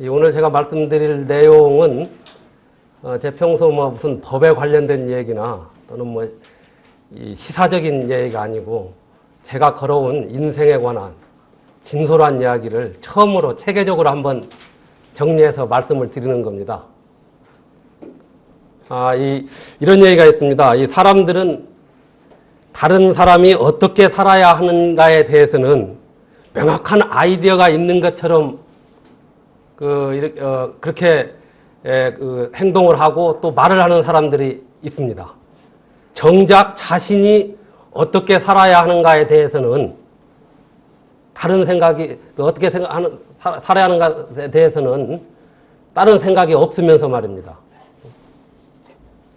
오늘 제가 말씀드릴 내용은 제 평소 무슨 법에 관련된 얘기나 또는 이 시사적인 얘기가 아니고 제가 걸어온 인생에 관한 진솔한 이야기를 처음으로 체계적으로 한번 정리해서 말씀을 드리는 겁니다. 이런 얘기가 있습니다. 이 사람들은 다른 사람이 어떻게 살아야 하는가에 대해서는 명확한 아이디어가 있는 것처럼 그렇게 행동을 하고 또 말을 하는 사람들이 있습니다. 정작 자신이 어떻게 살아야 하는가에 대해서는 다른 생각이 어떻게 살아야 하는가에 대해서는 다른 생각이 없으면서 말입니다.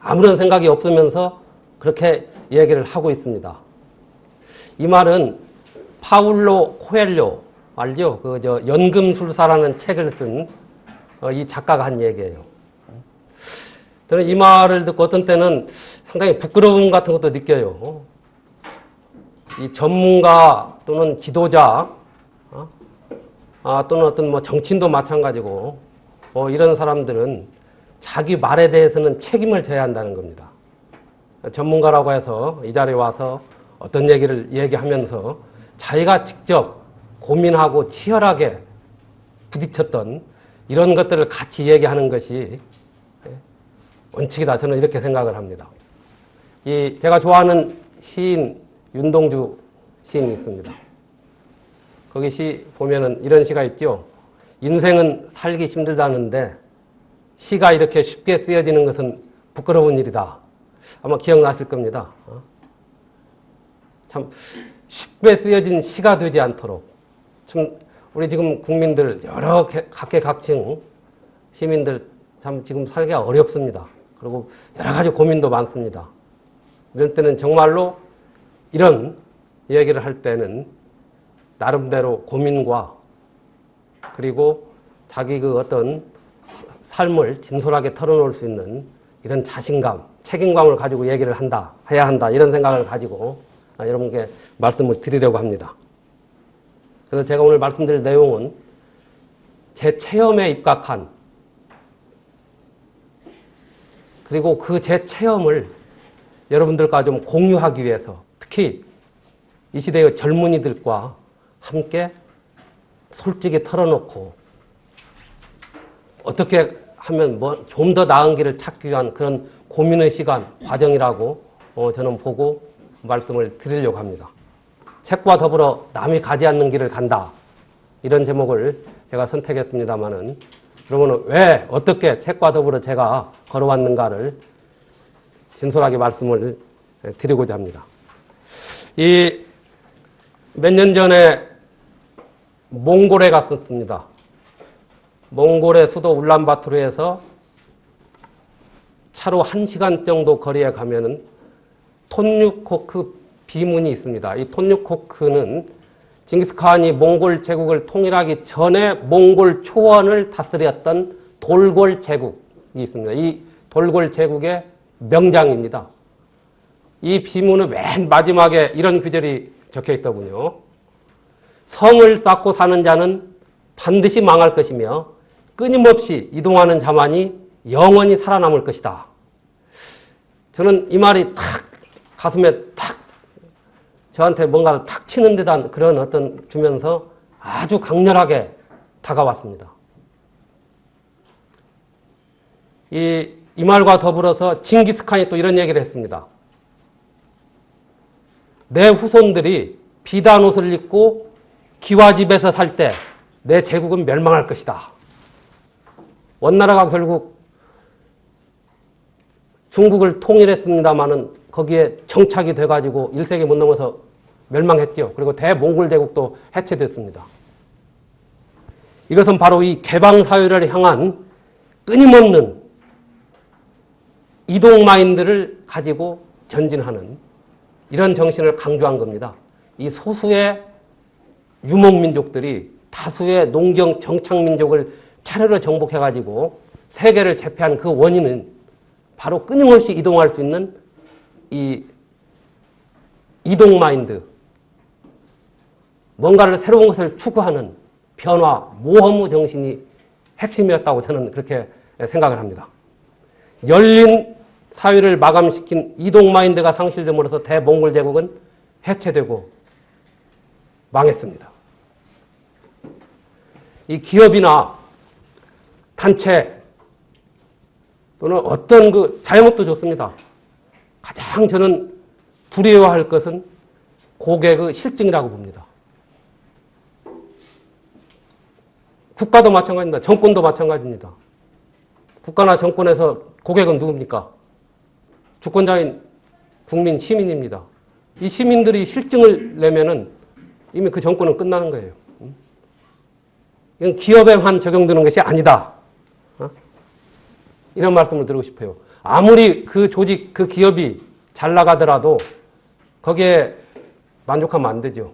아무런 생각이 없으면서 그렇게 얘기를 하고 있습니다. 이 말은 파울로 코엘료 알죠? 연금술사라는 책을 쓴 이 작가가 한 얘기예요. 저는 이 말을 듣고 어떤 때는 상당히 부끄러움 같은 것도 느껴요. 이 전문가 또는 지도자 또는 어떤 정치인도 마찬가지고 이런 사람들은 자기 말에 대해서는 책임을 져야 한다는 겁니다. 전문가라고 해서 이 자리에 와서 어떤 얘기를 얘기하면서 자기가 직접 고민하고 치열하게 부딪혔던 이런 것들을 같이 얘기하는 것이 원칙이다. 저는 이렇게 생각을 합니다. 제가 좋아하는 시인 윤동주 시인이 있습니다. 거기 시 보면은 이런 시가 있죠. 인생은 살기 힘들다는데 시가 이렇게 쉽게 쓰여지는 것은 부끄러운 일이다. 아마 기억나실 겁니다. 참 쉽게 쓰여진 시가 되지 않도록 참 우리 지금 국민들 여러 각계각층 시민들 참 지금 살기가 어렵습니다. 그리고 여러 가지 고민도 많습니다. 이런 때는 정말로 이런 얘기를 할 때는 나름대로 고민과 그리고 자기 어떤 삶을 진솔하게 털어놓을 수 있는 이런 자신감, 책임감을 가지고 얘기를 해야 한다 이런 생각을 가지고 여러분께 말씀을 드리려고 합니다. 그래서 제가 오늘 말씀드릴 내용은 제 체험에 입각한 그리고 제 체험을 여러분들과 좀 공유하기 위해서 특히 이 시대의 젊은이들과 함께 솔직히 털어놓고 어떻게 하면 좀 더 나은 길을 찾기 위한 그런 고민의 시간, 과정이라고 저는 보고 말씀을 드리려고 합니다. 책과 더불어 남이 가지 않는 길을 간다. 이런 제목을 제가 선택했습니다마는 그러면 왜 어떻게 책과 더불어 제가 걸어왔는가를 진솔하게 말씀을 드리고자 합니다. 몇 년 전에 몽골에 갔었습니다. 몽골의 수도 울란바토르에서 차로 1시간 정도 거리에 가면은 톤유코크 비문이 있습니다. 이 톤유코크는 징기스칸이 몽골 제국을 통일하기 전에 몽골 초원을 다스렸던 돌골 제국이 있습니다. 이 돌골 제국의 명장입니다. 이 비문의 맨 마지막에 이런 구절이 적혀 있더군요. 성을 쌓고 사는 자는 반드시 망할 것이며 끊임없이 이동하는 자만이 영원히 살아남을 것이다. 저는 이 말이 탁 가슴에 탁 저한테 뭔가를 탁 치는 듯한 그런 어떤 주면서 아주 강렬하게 다가왔습니다. 이 말과 더불어서 징기스칸이 또 이런 얘기를 했습니다. 내 후손들이 비단 옷을 입고 기와집에서 살 때 내 제국은 멸망할 것이다. 원나라가 결국 중국을 통일했습니다마는 거기에 정착이 돼가지고 1세기 못 넘어서 멸망했죠. 그리고 대몽골 제국도 해체됐습니다. 이것은 바로 이 개방사회를 향한 끊임없는 이동 마인드를 가지고 전진하는 이런 정신을 강조한 겁니다. 이 소수의 유목민족들이 다수의 농경 정착민족을 차례로 정복해가지고 세계를 제패한 그 원인은 바로 끊임없이 이동할 수 있는 이 이동 마인드, 뭔가를 새로운 것을 추구하는 변화, 모험의 정신이 핵심이었다고 저는 그렇게 생각을 합니다. 열린 사회를 마감시킨 이동 마인드가 상실됨으로써 대몽골 제국은 해체되고 망했습니다. 이 기업이나 단체 또는 어떤 그 자영업도 좋습니다. 가장 저는 두려워할 것은 고객의 실증이라고 봅니다. 국가도 마찬가지입니다. 정권도 마찬가지입니다. 국가나 정권에서 고객은 누굽니까? 주권자인 국민, 시민입니다. 이 시민들이 실증을 내면은 이미 그 정권은 끝나는 거예요. 이건 기업에만 적용되는 것이 아니다. 이런 말씀을 드리고 싶어요. 아무리 그 조직, 그 기업이 잘 나가더라도 거기에 만족하면 안 되죠.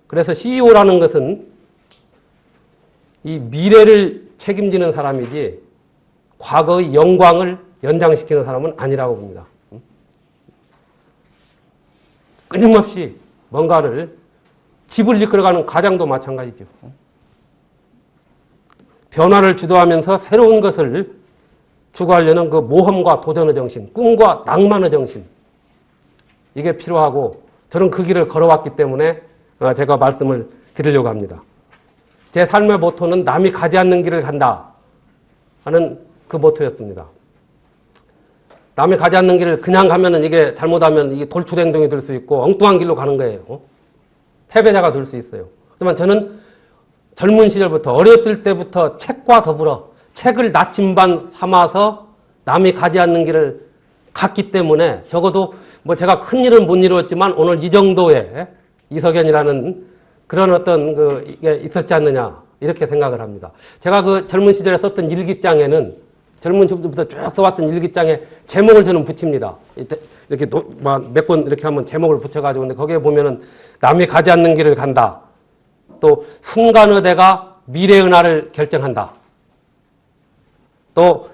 그래서 CEO라는 것은 이 미래를 책임지는 사람이지 과거의 영광을 연장시키는 사람은 아니라고 봅니다. 끊임없이 뭔가를 집을 이끌어가는 가장도 마찬가지죠. 변화를 주도하면서 새로운 것을 추구하려는 그 모험과 도전의 정신, 꿈과 낭만의 정신, 이게 필요하고 저는 그 길을 걸어왔기 때문에 제가 말씀을 드리려고 합니다. 제 삶의 모토는 남이 가지 않는 길을 간다 하는 그 모토였습니다. 남이 가지 않는 길을 그냥 가면은 이게 잘못하면 이게 돌출 행동이 될 수 있고 엉뚱한 길로 가는 거예요. 패배자가 될 수 있어요. 하지만 저는 젊은 시절부터 어렸을 때부터 책과 더불어 책을 나침반 삼아서 남이 가지 않는 길을 갔기 때문에 적어도 뭐 제가 큰 일은 못 이루었지만 오늘 이 정도의 이석연이라는 그런 어떤 이게 있었지 않느냐 이렇게 생각을 합니다. 제가 그 젊은 시절에 썼던 일기장에는 젊은 시절부터 쭉 써왔던 일기장에 제목을 저는 붙입니다. 이렇게 몇 권 이렇게 하면 제목을 붙여가지고 근데 거기에 보면은 남이 가지 않는 길을 간다. 또 순간의대가 미래의 날을 결정한다. 또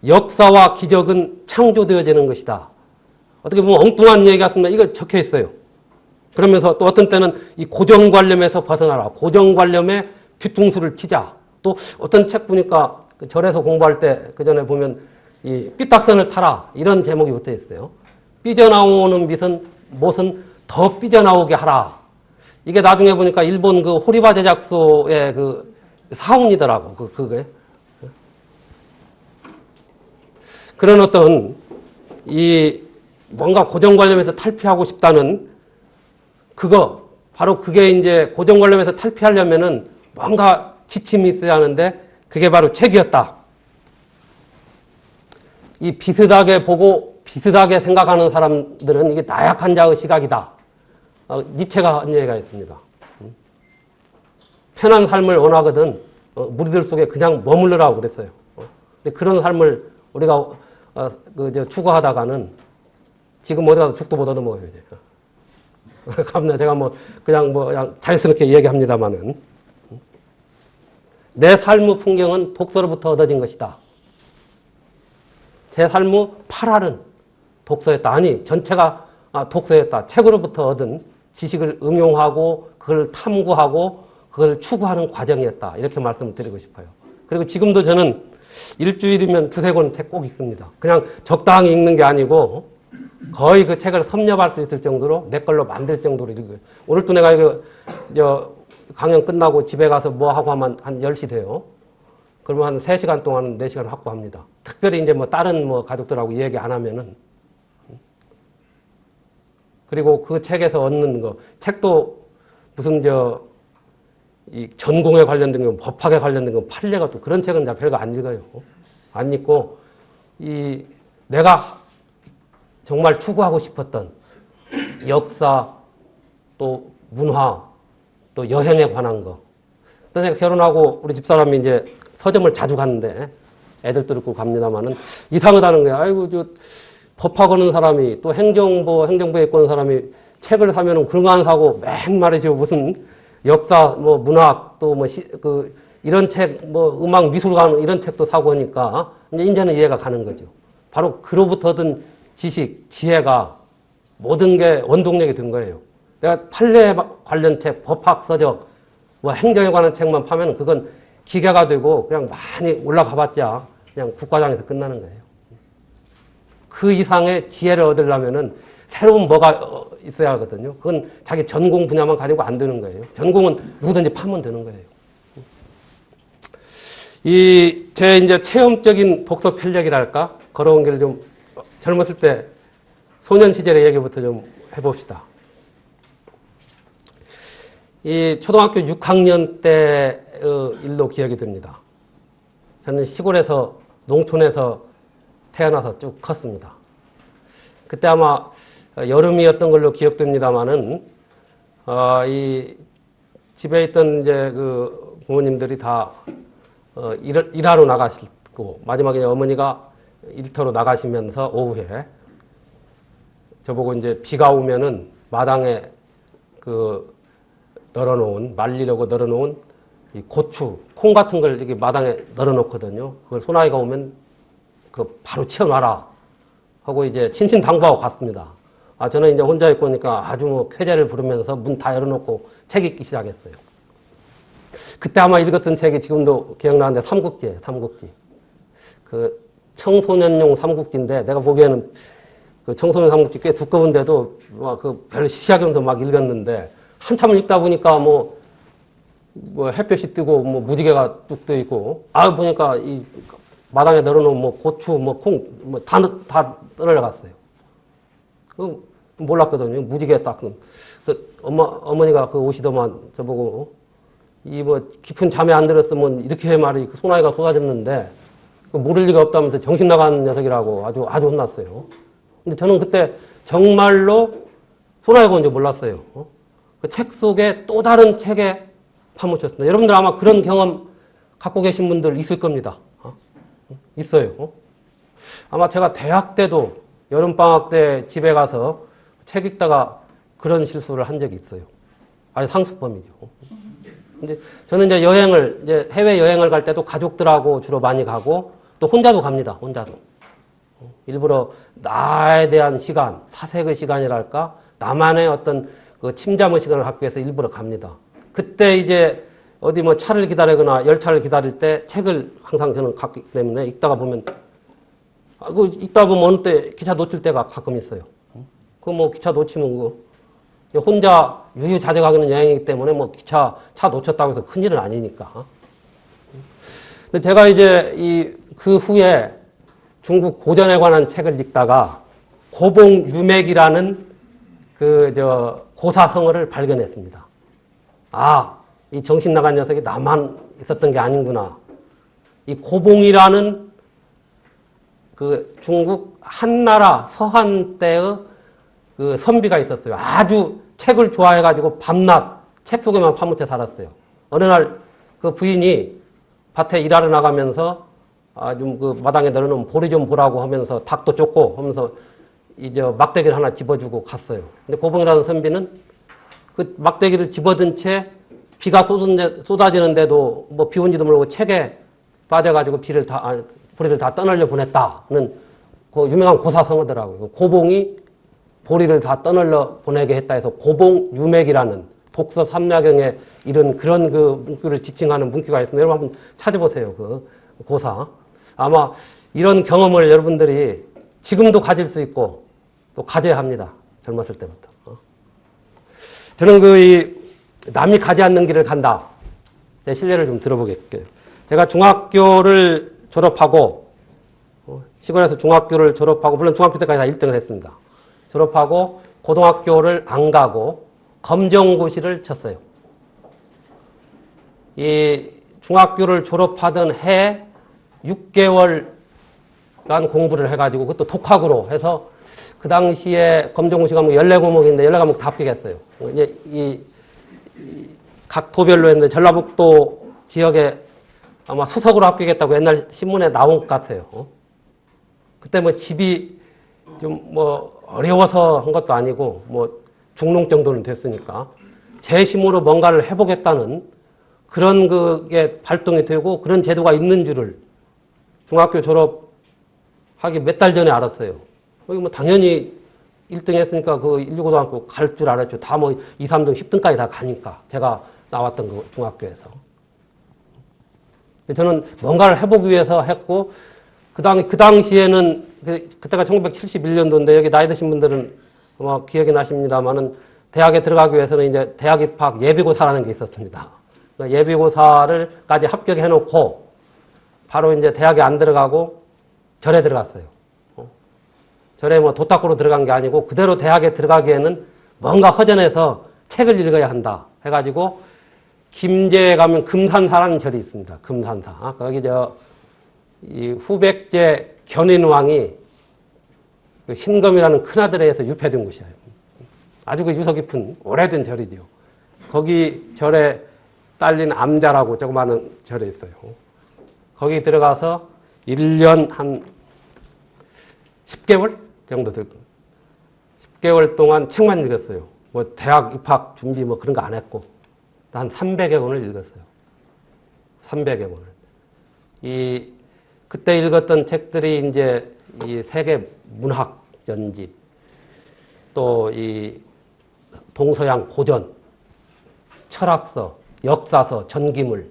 역사와 기적은 창조되어지는 것이다. 어떻게 보면 엉뚱한 얘기 같습니다. 이거 적혀 있어요. 그러면서 또 어떤 때는 이 고정관념에서 벗어나라. 고정관념에 뒤통수를 치자. 또 어떤 책 보니까 절에서 공부할 때 그 전에 보면 이 삐딱선을 타라. 이런 제목이 붙어 있어요. 삐져나오는 못은 더 삐져나오게 하라. 이게 나중에 보니까 일본 그 호리바 제작소의 그 사훈이더라고. 그게. 그런 어떤 이 뭔가 고정관념에서 탈피하고 싶다는 그거, 바로 그게 이제 고정관념에서 탈피하려면은 뭔가 지침이 있어야 하는데 그게 바로 책이었다. 이 비슷하게 보고 비슷하게 생각하는 사람들은 이게 나약한 자의 시각이다. 니체가 한 얘기가 있습니다. 편한 삶을 원하거든 무리들 속에 그냥 머물러라고 그랬어요. 근데 그런 삶을 우리가 추구하다가는 지금 어디 가서 죽도 못 얻어먹어요. 제가 그냥 자연스럽게 이야기합니다만은 내 삶의 풍경은 독서로부터 얻어진 것이다. 제 삶의 8할은 독서였다. 아니 전체가 독서였다. 책으로부터 얻은 지식을 응용하고 그걸 탐구하고 그걸 추구하는 과정이었다. 이렇게 말씀을 드리고 싶어요. 그리고 지금도 저는 일주일이면 2-3권 책 꼭 읽습니다. 그냥 적당히 읽는 게 아니고 거의 그 책을 섭렵할 수 있을 정도로 내 걸로 만들 정도로 읽어요. 오늘도 내가 이거 강연 끝나고 집에 가서 뭐 하고 하면 한 10시 돼요. 그러면 한 3시간 동안 4시간 확보합니다. 특별히 이제 다른 가족들하고 얘기 안 하면은. 그리고 그 책에서 얻는 거, 책도 무슨 이 전공에 관련된 거, 법학에 관련된 거, 판례가 또 그런 책은 별거 안 읽어요. 안 읽고, 내가 정말 추구하고 싶었던 역사, 또 문화, 또 여행에 관한 거. 또 제가 결혼하고 우리 집사람이 이제 서점을 자주 갔는데 애들도 있고 갑니다만은 이상하다는 거야. 아이고, 법학하는 사람이 또 행정부에 있는 사람이 책을 사면은 그런 거 안 사고 맨 말이죠. 무슨 역사, 문학, 또 이런 책, 음악, 미술관 이런 책도 사고 하니까 이제는 이해가 가는 거죠. 바로 그로부터 얻은 지식, 지혜가 모든 게 원동력이 된 거예요. 내가 판례 관련 책, 법학 서적, 행정에 관한 책만 파면 그건 기계가 되고 그냥 많이 올라가 봤자 그냥 국과장에서 끝나는 거예요. 그 이상의 지혜를 얻으려면은 새로운 뭐가 있어야 하거든요. 그건 자기 전공 분야만 가지고 안 되는 거예요. 전공은 누구든지 파면 되는 거예요. 제 이제 체험적인 독서 편력이랄까? 걸어온 길을 좀 젊었을 때 소년 시절의 얘기부터 좀 해봅시다. 이 초등학교 6학년 때의 일로 기억이 듭니다. 저는 시골에서, 농촌에서 태어나서 쭉 컸습니다. 그때 아마 여름이었던 걸로 기억됩니다만은, 이 집에 있던 이제 그 부모님들이 다 일하러 나가시고, 마지막에 어머니가 일터로 나가시면서 오후에 저보고 이제 비가 오면은 마당에 말리려고 널어놓은 이 고추, 콩 같은 걸 이렇게 마당에 널어놓거든요. 그걸 소나기가 오면 바로 치워놔라 하고 이제 신신당부하고 갔습니다. 저는 이제 혼자 있고 오니까 아주 뭐 쾌재를 부르면서 문 다 열어놓고 책 읽기 시작했어요. 그때 아마 읽었던 책이 지금도 기억나는데 삼국지예요, 삼국지. 그 청소년용 삼국지인데 내가 보기에는 그 청소년 삼국지 꽤 두꺼운데도 막 별로 시시하면서 막 읽었는데 한참을 읽다 보니까 뭐 햇볕이 뜨고 뭐 무지개가 뚝 떠 있고 보니까 이 마당에 널어놓은 뭐 고추 뭐 콩 뭐 다 떨어져갔어요. 몰랐거든요. 무지개 딱. 어머니가 오시더만 저보고 이 뭐 깊은 잠에 안 들었으면 이렇게 말이 소나기가 쏟아졌는데 모를 리가 없다면서 정신 나간 녀석이라고 아주 혼났어요. 근데 저는 그때 정말로 소나기가 온지 몰랐어요. 그 책 속에 또 다른 책에 파묻혔습니다. 여러분들 아마 그런 경험 갖고 계신 분들 있을 겁니다. 있어요. 아마 제가 대학 때도 여름방학 때 집에 가서 책 읽다가 그런 실수를 한 적이 있어요. 아주 상습범이죠. 근데 저는 이제 해외 여행을 갈 때도 가족들하고 주로 많이 가고 또 혼자도 갑니다. 혼자도. 일부러 나에 대한 시간, 사색의 시간이랄까? 나만의 어떤 그 침잠의 시간을 갖기 위해서 일부러 갑니다. 그때 이제 어디 뭐 차를 기다리거나 열차를 기다릴 때 책을 항상 저는 갖기 때문에 읽다가 보면 읽다 보면 어느 때 기차 놓칠 때가 가끔 있어요. 뭐 기차 놓치면 혼자 유유자적하는 여행이기 때문에 뭐 차 놓쳤다고 해서 큰일은 아니니까. 근데 제가 이제 그 후에 중국 고전에 관한 책을 읽다가 고봉유맥이라는 고사성어를 발견했습니다. 이 정신 나간 녀석이 나만 있었던 게 아닌구나. 이 고봉이라는 그 중국 한나라 서한 때의 그 선비가 있었어요. 아주 책을 좋아해가지고 밤낮 책 속에만 파묻혀 살았어요. 어느 날 그 부인이 밭에 일하러 나가면서 좀 그 마당에 널어놓은 보리 좀 보라고 하면서 닭도 쫓고 하면서 이제 막대기를 하나 집어주고 갔어요. 근데 고봉이라는 선비는 그 막대기를 집어든 채 비가 쏟아지는데도 뭐 비 온지도 모르고 책에 빠져가지고 보리를 다 떠날려 보냈다는 그 유명한 고사성어더라고요. 고봉이 보리를 다 떠날려 보내게 했다 해서 고봉유맥이라는 독서 삼야경에 이런 그런 그 문구를 지칭하는 문구가 있습니다. 여러분 한번 찾아보세요. 그 고사. 아마 이런 경험을 여러분들이 지금도 가질 수 있고 또 가져야 합니다. 젊었을 때부터. 저는 남이 가지 않는 길을 간다. 제 실례를 좀 들어보겠게요. 제가 중학교를 졸업하고 시골에서 중학교를 졸업하고 물론 중학교 때까지 다 1등을 했습니다. 졸업하고 고등학교를 안 가고 검정고시를 쳤어요. 이 중학교를 졸업하던 해 6개월간 공부를 해가지고 그것도 독학으로 해서 그 당시에 검정고시 과목 14과목인데 14과목 다 합격했어요. 이제 각 도별로 했는데 전라북도 지역에 아마 수석으로 합격했다고 옛날 신문에 나온 것 같아요. 그때 뭐 집이 좀 뭐 어려워서 한 것도 아니고 뭐 중농 정도는 됐으니까 제 힘으로 뭔가를 해보겠다는 그런 그게 발동이 되고 그런 제도가 있는 줄을 중학교 졸업하기 몇 달 전에 알았어요. 뭐 당연히 1등 했으니까 그 1, 2고등학교 갈 줄 알았죠. 다 뭐 2, 3등, 10등까지 다 가니까 제가 나왔던 그 중학교에서. 저는 뭔가를 해보기 위해서 했고, 그 당시에는, 그때가 1971년도인데, 여기 나이 드신 분들은 아마 기억이 나십니다만은, 대학에 들어가기 위해서는 이제 대학 입학 예비고사라는 게 있었습니다. 그러니까 예비고사를까지 합격해놓고, 바로 이제 대학에 안 들어가고 절에 들어갔어요. 절에 뭐 도탁구로 들어간 게 아니고, 그대로 대학에 들어가기에는 뭔가 허전해서 책을 읽어야 한다. 해가지고, 김제에 가면 금산사라는 절이 있습니다. 금산사. 거기 이 후백제 견인왕이 그 신검이라는 큰아들에 의해서 유폐된 곳이에요. 아주 그 유서 깊은 오래된 절이죠. 거기 절에 딸린 암자라고 조그마한 절에 있어요. 거기 들어가서 1년 한 10개월 정도 될 거예요. 10개월 동안 책만 읽었어요. 뭐 대학 입학 준비 뭐 그런 거 안 했고 한 300여 권을 읽었어요. 300여 권을. 그때 읽었던 책들이 이제 이 세계 문학 전집, 또 이 동서양 고전, 철학서, 역사서, 전기물.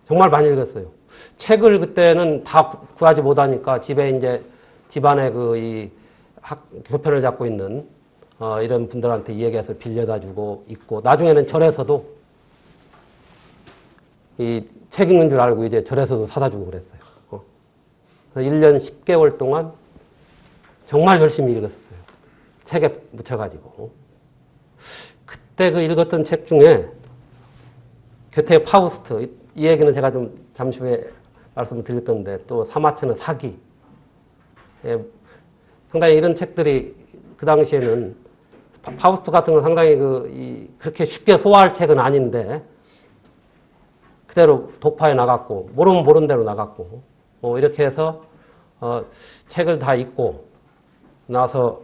정말 많이 읽었어요. 책을 그때는 다 구하지 못하니까 집에 이제 집안에 교편을 잡고 있는 이런 분들한테 얘기해서 빌려다 주고 있고, 나중에는 절에서도 이 책 읽는 줄 알고 이제 절에서도 사다 주고 그랬어요. 그래서 1년 10개월 동안 정말 열심히 읽었어요. 책에 묻혀가지고. 그때 그 읽었던 책 중에 괴테의 파우스트, 이 얘기는 제가 좀 잠시 후에 말씀을 드릴 건데, 또 사마천의 사기. 상당히 이런 책들이 그 당시에는 파우스트 같은 건 상당히 그렇게 쉽게 소화할 책은 아닌데, 그대로 독파해 나갔고, 모르면 모르는 대로 나갔고, 이렇게 해서, 책을 다 읽고 나서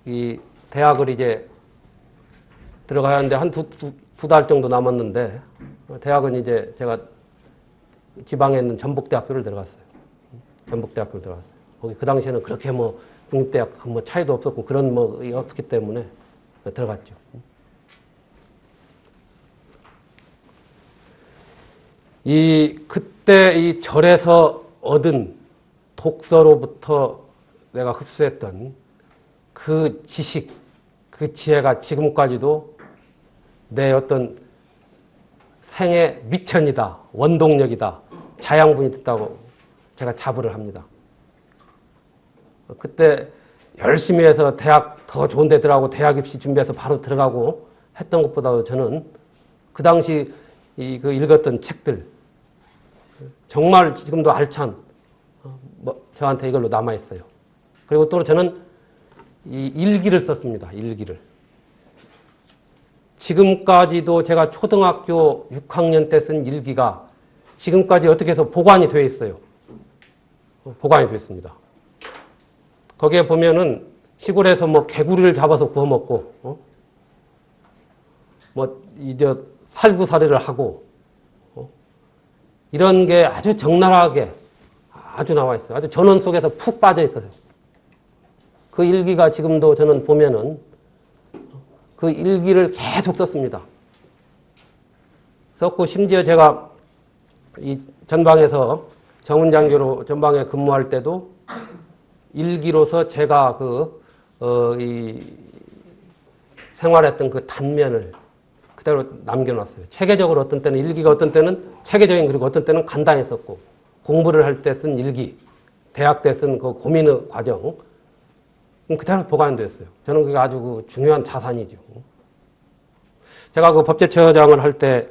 이 대학을 이제 들어가야 하는데 한 두 달 정도 남았는데, 대학은 이제 제가 지방에 있는 전북대학교를 들어갔어요. 전북대학교를 들어갔어요. 거기 그 당시에는 그렇게 뭐 국립대학 뭐 차이도 없었고 그런 뭐 없었기 때문에 들어갔죠. 그때 이 절에서 얻은 독서로부터 내가 흡수했던 그 지식, 그 지혜가 지금까지도 내 어떤 생의 미천이다, 원동력이다, 자양분이 됐다고 제가 자부를 합니다. 그때 열심히 해서 대학 더 좋은 데 들어가고 대학 입시 준비해서 바로 들어가고 했던 것보다도 저는 그 당시 읽었던 책들, 정말 지금도 알찬, 저한테 이걸로 남아있어요. 그리고 또 저는 이 일기를 썼습니다. 일기를. 지금까지도 제가 초등학교 6학년 때 쓴 일기가 지금까지 어떻게 해서 보관이 되어 있어요. 보관이 되어 있습니다. 거기에 보면은 시골에서 뭐 개구리를 잡아서 구워 먹고, 이제 살구살이를 하고, 이런 게 아주 적나라하게 아주 나와 있어요. 아주 전원 속에서 푹 빠져 있어요. 그 일기가 지금도 저는 보면은 그 일기를 계속 썼습니다. 썼고, 심지어 제가 이 전방에서 정운장교로 전방에 근무할 때도 일기로서 제가 생활했던 그 단면을 그대로 남겨놨어요. 체계적으로 어떤 때는 일기가 어떤 때는 체계적인, 그리고 어떤 때는 간단했었고, 공부를 할 때 쓴 일기, 대학 때 쓴 그 고민의 과정, 그대로 보관되었어요. 저는 그게 아주 중요한 자산이죠. 제가 그 법제처장을 할 때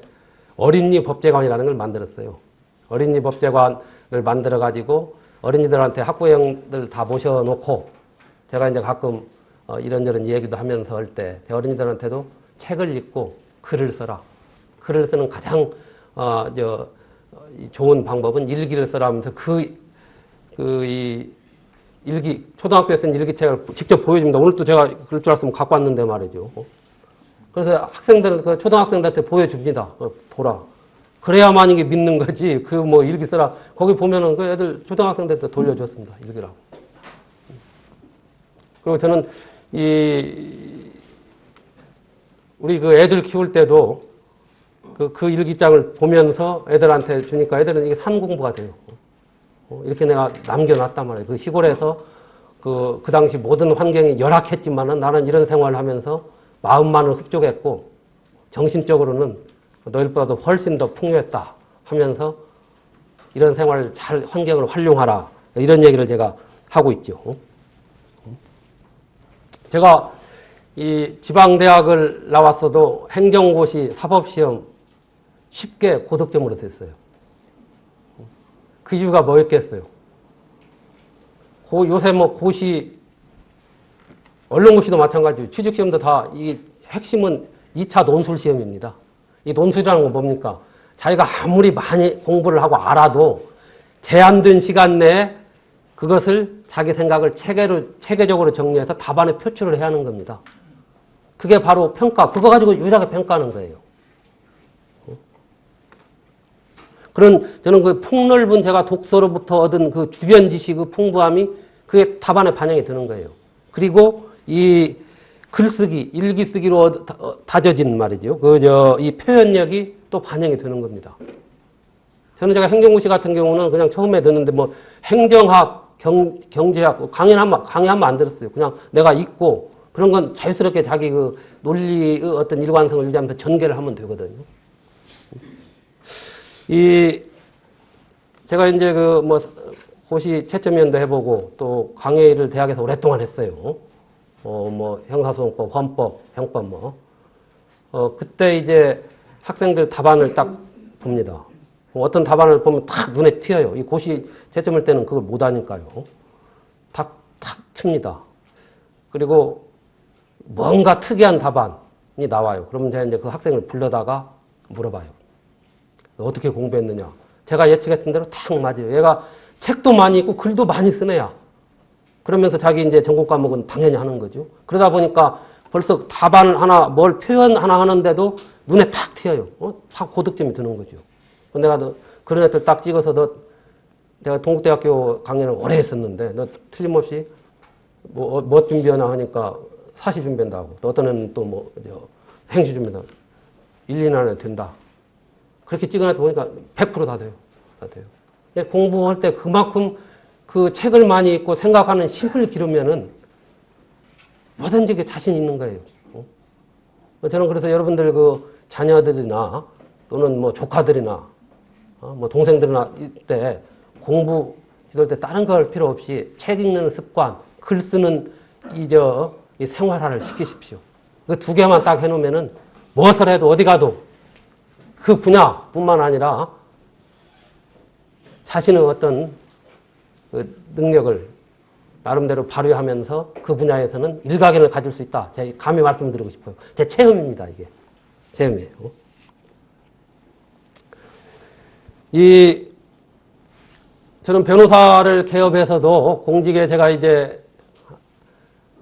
어린이 법제관이라는 걸 만들었어요. 어린이 법제관을 만들어가지고 어린이들한테 학부형들 다 모셔놓고 제가 이제 가끔 이런저런 얘기도 하면서 할 때 어린이들한테도 책을 읽고 글을 써라. 글을 쓰는 가장 좋은 방법은 일기를 써라 하면서 이 일기, 초등학교에 쓴 일기책을 직접 보여줍니다. 오늘 또 제가 그럴 줄 알았으면 갖고 왔는데 말이죠. 그래서 초등학생들한테 보여줍니다. 보라. 그래야만 이게 믿는 거지. 일기 써라. 거기 보면은 그 애들, 초등학생들한테 돌려줬습니다. 일기라고. 그리고 저는 우리 그 애들 키울 때도 그 일기장을 보면서 애들한테 주니까 애들은 이게 산 공부가 돼요. 이렇게 내가 남겨놨단 말이에요. 그 시골에서 그 당시 모든 환경이 열악했지만은 나는 이런 생활을 하면서 마음만은 흡족했고 정신적으로는 너희들보다도 훨씬 더 풍요했다 하면서 이런 생활을 잘 환경을 활용하라. 이런 얘기를 제가 하고 있죠. 제가 이 지방대학을 나왔어도 행정고시 사법시험 쉽게 고득점으로 됐어요. 그 이유가 뭐였겠어요? 요새 뭐 고시, 언론고시도 마찬가지예요. 취직시험도 다 이 핵심은 2차 논술시험입니다. 이 논술이라는 건 뭡니까? 자기가 아무리 많이 공부를 하고 알아도 제한된 시간 내에 그것을 자기 생각을 체계적으로 정리해서 답안에 표출을 해야 하는 겁니다. 그게 바로 평가, 그거 가지고 유일하게 평가하는 거예요. 저는 그 폭넓은 제가 독서로부터 얻은 그 주변 지식의 풍부함이 그게 답안에 반영이 되는 거예요. 그리고 이 글쓰기, 일기 쓰기로 다져진 말이죠. 이 표현력이 또 반영이 되는 겁니다. 저는 제가 행정고시 같은 경우는 그냥 처음에 듣는데 뭐 행정학, 경제학, 강의하면 안 들었어요. 그냥 내가 읽고 그런 건 자유스럽게 자기 그 논리의 어떤 일관성을 유지하면서 전개를 하면 되거든요. 제가 이제 고시 채점위원도 해보고 또 강의를 대학에서 오랫동안 했어요. 형사소송법, 헌법, 형법 그때 이제 학생들 답안을 딱 봅니다. 어떤 답안을 보면 탁 눈에 튀어요. 이 고시 채점할 때는 그걸 못 하니까요. 탁 틉니다. 그리고 뭔가 특이한 답안이 나와요. 그러면 제가 이제 그 학생을 불러다가 물어봐요. 어떻게 공부했느냐. 제가 예측했던 대로 탁 맞아요. 얘가 책도 많이 읽고 글도 많이 쓴 애야. 그러면서 자기 이제 전공 과목은 당연히 하는 거죠. 그러다 보니까 벌써 답안 하나, 뭘 표현 하나 하는데도 눈에 탁 튀어요. 탁 고득점이 드는 거죠. 내가 그런 애들 딱 찍어서 내가 동국대학교 강의를 오래 했었는데 너 틀림없이 뭐 준비하나 하니까 사시 준비한다고. 또 어떤 애는 또 행시 준비한다. 1, 2년 안에 된다. 그렇게 찍어놔도 보니까 100% 돼요. 다 돼요. 공부할 때 그만큼 그 책을 많이 읽고 생각하는 힘을 기르면은 뭐든지 자신 있는 거예요. 저는 그래서 여러분들 그 자녀들이나 또는 조카들이나 동생들이나 이때 공부 지도할 때 다른 거 할 필요 없이 책 읽는 습관, 글 쓰는 이 생활화를 시키십시오. 그 두 개만 딱 해놓으면은 무엇을 해도 어디 가도 그 분야뿐만 아니라 자신의 어떤 그 능력을 나름대로 발휘하면서 그 분야에서는 일가견을 가질 수 있다. 제가 감히 말씀드리고 싶어요. 제 체험입니다, 이게. 체험이에요. 저는 변호사를 개업해서도 공직에 제가 이제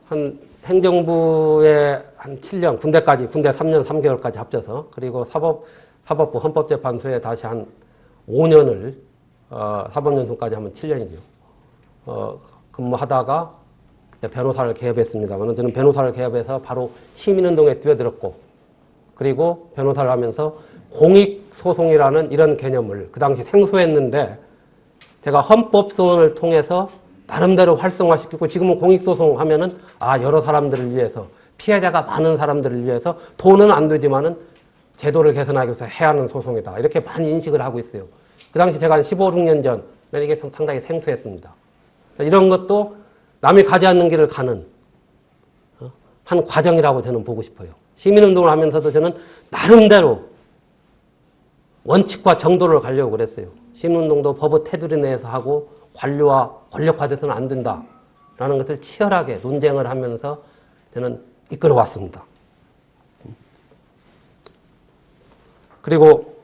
한 행정부에 한 7년, 군대 3년 3개월까지 합쳐서, 그리고 사법부 헌법재판소에 다시 한 5년을, 사법연수까지 하면 7년이죠. 근무하다가 변호사를 개업했습니다만, 저는 변호사를 개업해서 바로 시민운동에 뛰어들었고, 그리고 변호사를 하면서 공익소송이라는 이런 개념을 그 당시 생소했는데, 제가 헌법소원을 통해서 나름대로 활성화시키고, 지금은 공익소송 하면은, 여러 사람들을 위해서, 피해자가 많은 사람들을 위해서 돈은 안 되지만은 제도를 개선하기 위해서 해야 하는 소송이다. 이렇게 많이 인식을 하고 있어요. 그 당시 제가 한 15, 16년 전, 이게 상당히 생소했습니다. 이런 것도 남이 가지 않는 길을 가는 한 과정이라고 저는 보고 싶어요. 시민운동을 하면서도 저는 나름대로 원칙과 정도를 가려고 그랬어요. 시민운동도 법의 테두리 내에서 하고 관료와 권력화돼서는 안 된다라는 것을 치열하게 논쟁을 하면서 저는 이끌어왔습니다. 그리고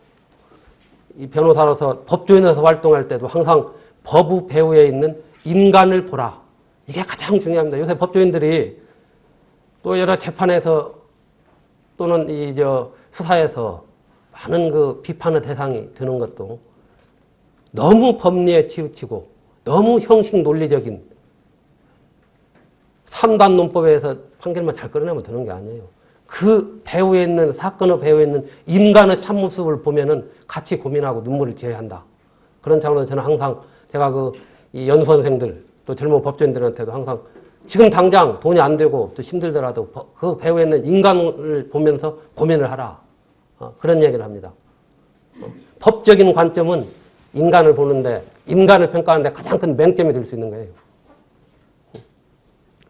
이 변호사로서 법조인으로서 활동할 때도 항상 법의 배후에 있는 인간을 보라. 이게 가장 중요합니다. 요새 법조인들이 또 여러 재판에서 또는 수사에서 많은 그 비판의 대상이 되는 것도 너무 법리에 치우치고 너무 형식 논리적인 3단 논법에서 판결만 잘 끌어내면 되는 게 아니에요. 그 배후에 있는, 사건의 배후에 있는 인간의 참모습을 보면은 같이 고민하고 눈물을 지어야 한다. 그런 차원에서 저는 항상 제가 이 연수원생들 또 젊은 법조인들한테도 항상 지금 당장 돈이 안 되고 또 힘들더라도 그 배후에 있는 인간을 보면서 고민을 하라. 그런 얘기를 합니다. 법적인 관점은 인간을 보는데, 인간을 평가하는데 가장 큰 맹점이 될 수 있는 거예요.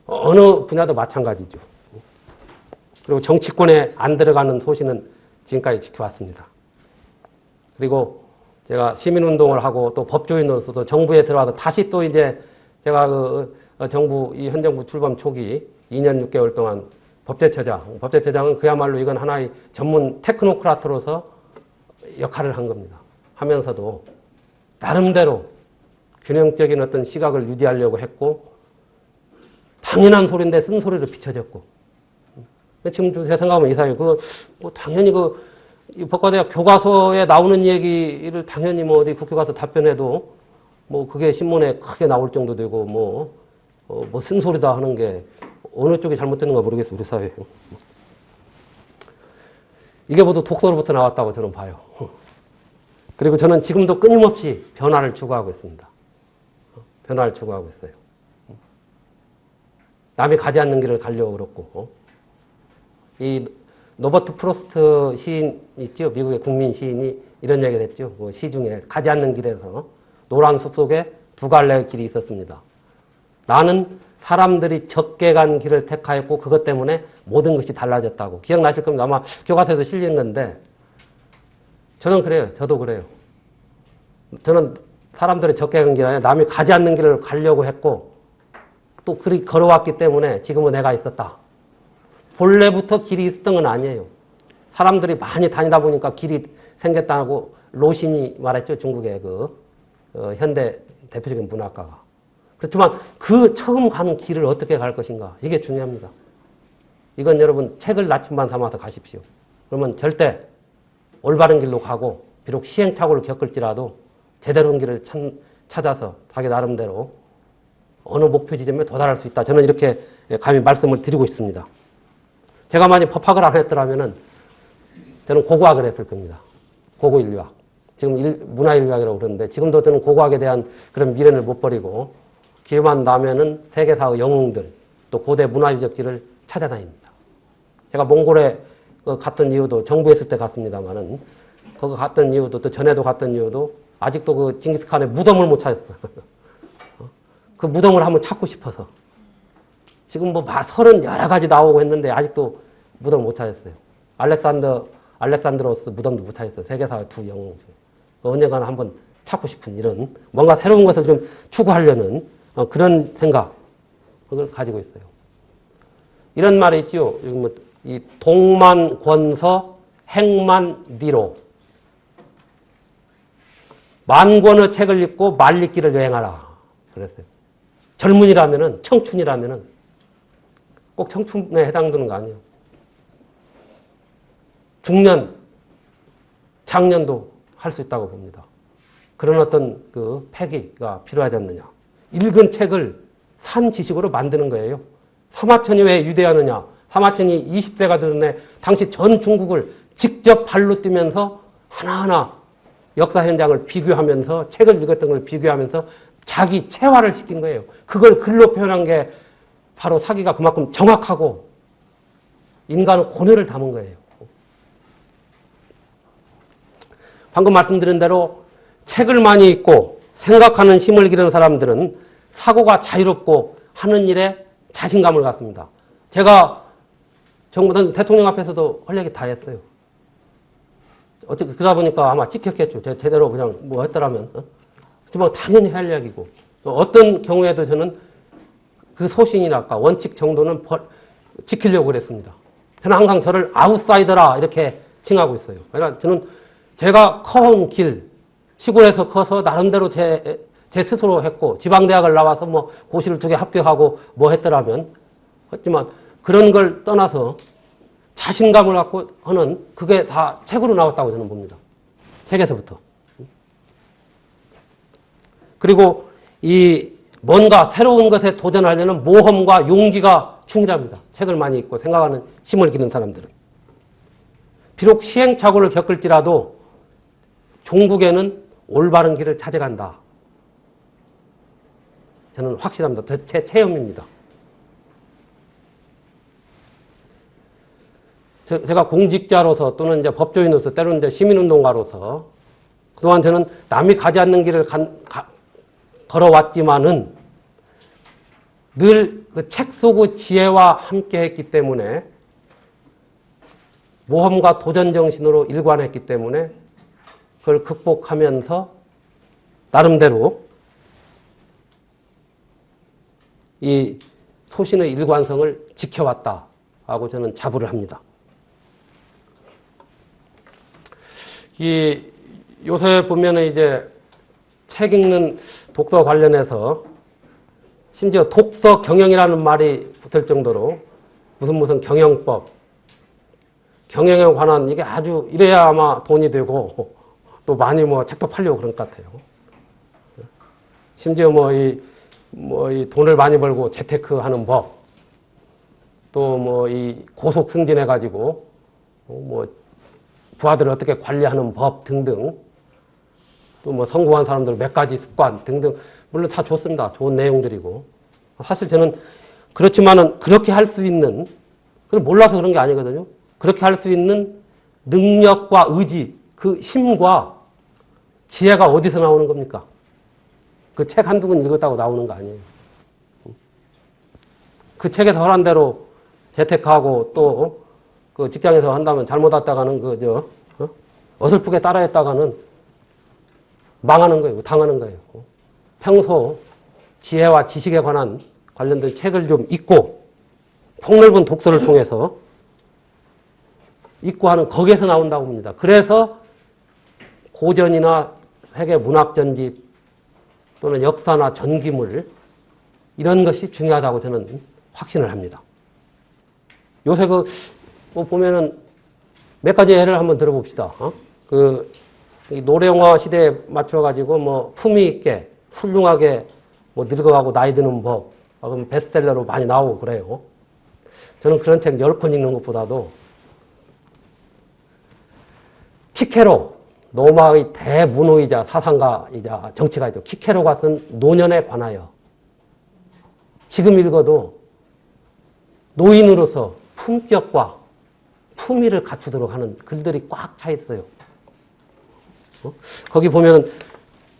어느 분야도 마찬가지죠. 그리고 정치권에 안 들어가는 소신은 지금까지 지켜왔습니다. 그리고 제가 시민운동을 하고 또 법조인으로서도 정부에 들어와서 다시 또 이제 제가 현 정부 출범 초기 2년 6개월 동안 법제처장은 그야말로 이건 하나의 전문 테크노크라트로서 역할을 한 겁니다. 하면서도 나름대로 균형적인 어떤 시각을 유지하려고 했고, 당연한 소리인데 쓴소리로 비춰졌고, 지금 제가 생각하면 이상해요. 당연히 이 법과대학 교과서에 나오는 얘기를 당연히 어디 국회 가서 답변해도 그게 신문에 크게 나올 정도 되고 쓴소리다 하는 게 어느 쪽이 잘못됐는가 모르겠어요, 우리 사회에. 이게 모두 독서로부터 나왔다고 저는 봐요. 그리고 저는 지금도 끊임없이 변화를 추구하고 있습니다. 변화를 추구하고 있어요. 남이 가지 않는 길을 가려고 그렇고, 이 노버트 프로스트 시인 있죠? 미국의 국민 시인이 이런 얘기를 했죠. 그 시 중에 가지 않는 길에서 노란 숲 속에 두 갈래의 길이 있었습니다. 나는 사람들이 적게 간 길을 택하였고 그것 때문에 모든 것이 달라졌다고. 기억나실 겁니다. 아마 교과서에도 실린 건데, 저는 그래요. 저도 그래요. 저는 사람들이 적게 간 길 아니라 남이 가지 않는 길을 가려고 했고 또 그리 걸어왔기 때문에 지금은 내가 있었다. 본래부터 길이 있었던 건 아니에요. 사람들이 많이 다니다 보니까 길이 생겼다고 로신이 말했죠. 중국의 현대 대표적인 문학가가. 그렇지만 그 처음 가는 길을 어떻게 갈 것인가. 이게 중요합니다. 이건 여러분 책을 나침반 삼아서 가십시오. 그러면 절대 올바른 길로 가고 비록 시행착오를 겪을지라도 제대로 된 길을 찾아서 자기 나름대로 어느 목표 지점에 도달할 수 있다. 저는 이렇게 감히 말씀을 드리고 있습니다. 제가 만약 법학을 안 했더라면 저는 고고학을 했을 겁니다. 고고인류학. 지금 문화인류학이라고 그러는데 지금도 저는 고고학에 대한 그런 미련을 못 버리고 기회만 나면은 세계사의 영웅들 또 고대 문화유적 길을 찾아다닙니다. 제가 몽골에 갔던 이유도 정부에 있을 때 갔습니다만은 거기 갔던 이유도 또 전에도 갔던 이유도 아직도 징기스칸의 무덤을 못 찾았어요. 그 무덤을 한번 찾고 싶어서. 지금 설은 여러 가지 나오고 했는데 아직도 무덤을 못 찾았어요. 알렉산드로스 무덤도 못 찾았어요. 세계사의 두 영웅 중에. 언젠가는 한번 찾고 싶은 이런 뭔가 새로운 것을 좀 추구하려는 그런 생각을 가지고 있어요. 이런 말이 있지요. 이 동만 권서 행만 니로. 만 권의 책을 읽고 말리길을 여행하라. 그랬어요. 젊은이라면은, 청춘이라면은 꼭 청춘에 해당되는 거 아니에요. 중년, 장년도 할 수 있다고 봅니다. 그런 어떤 패기가 필요하지 않느냐. 읽은 책을 산 지식으로 만드는 거예요. 사마천이 왜 위대하느냐. 사마천이 20세가 되는 당시 전 중국을 직접 발로 뛰면서 하나하나 역사 현장을 비교하면서 책을 읽었던 걸 비교하면서 자기 체화를 시킨 거예요. 그걸 글로 표현한 게 바로 사기가 그만큼 정확하고 인간의 고뇌를 담은 거예요. 방금 말씀드린 대로 책을 많이 읽고 생각하는 힘을 기르는 사람들은 사고가 자유롭고 하는 일에 자신감을 갖습니다. 제가 정부 대통령 앞에서도 할 얘기 다 했어요. 어떻게 그러다 보니까 아마 찍혔겠죠. 제대로 그냥 했더라면. 하지만 당연히 할 이야기고 어떤 경우에도 저는 그 소신이랄까 원칙 정도는 지키려고 그랬습니다. 저는 항상 저를 아웃사이더라 이렇게 칭하고 있어요. 그러니까 저는 제가 커온 길, 시골에서 커서 나름대로 제 스스로 했고 지방대학을 나와서 고시를 2개 합격하고 했더라면 하지만 그런 걸 떠나서 자신감을 갖고 하는 그게 다 책으로 나왔다고 저는 봅니다. 책에서부터. 그리고 이 뭔가 새로운 것에 도전하려는 모험과 용기가 충분합니다. 책을 많이 읽고 생각하는 힘을 기른 사람들은. 비록 시행착오를 겪을지라도 종국에는 올바른 길을 찾아간다. 저는 확실합니다. 제 체험입니다. 제가 공직자로서 또는 이제 법조인으로서 때로는 이제 시민운동가로서 그동안 저는 남이 가지 않는 길을 걸어왔지만은 늘 그 책 속의 지혜와 함께 했기 때문에 모험과 도전 정신으로 일관했기 때문에 그걸 극복하면서 나름대로 이 소신의 일관성을 지켜왔다고 저는 자부를 합니다. 요새 보면은 이제 책 읽는 독서 관련해서 심지어 독서 경영이라는 말이 붙을 정도로 무슨 경영법, 경영에 관한 이게 아주 이래야 아마 돈이 되고 또 많이 책도 팔리고 그런 것 같아요. 심지어 이 돈을 많이 벌고 재테크 하는 법, 또 이 고속 승진해가지고 부하들을 어떻게 관리하는 법 등등, 또 성공한 사람들 몇 가지 습관 등등, 물론 다 좋습니다. 좋은 내용들이고. 사실 저는 그렇지만은 그렇게 할 수 있는, 그걸 몰라서 그런 게 아니거든요. 그렇게 할 수 있는 능력과 의지, 그 힘과 지혜가 어디서 나오는 겁니까? 그 책 한두 권 읽었다고 나오는 거 아니에요. 그 책에서 허란 대로 재테크하고 또 그 직장에서 한다면 잘못 왔다가는 어설프게 따라했다가는 망하는 거예요. 당하는 거예요. 평소 지혜와 지식에 관련된 책을 좀 읽고 폭넓은 독서를 통해서 읽고 하는 거기에서 나온다고 봅니다. 그래서 고전이나 세계 문학 전집 또는 역사나 전기물 이런 것이 중요하다고 저는 확신을 합니다. 요새 보면은 몇 가지 예를 한번 들어봅시다. 이 노래영화 시대에 맞춰가지고 품위 있게 훌륭하게 늙어가고 나이 드는 법, 그럼 베스트셀러로 많이 나오고 그래요. 저는 그런 책 10권 읽는 것보다도 키케로, 로마의 대문호이자 사상가이자 정치가이죠. 키케로가 쓴 노년에 관하여 지금 읽어도 노인으로서 품격과 품위를 갖추도록 하는 글들이 꽉 차 있어요. 거기 보면은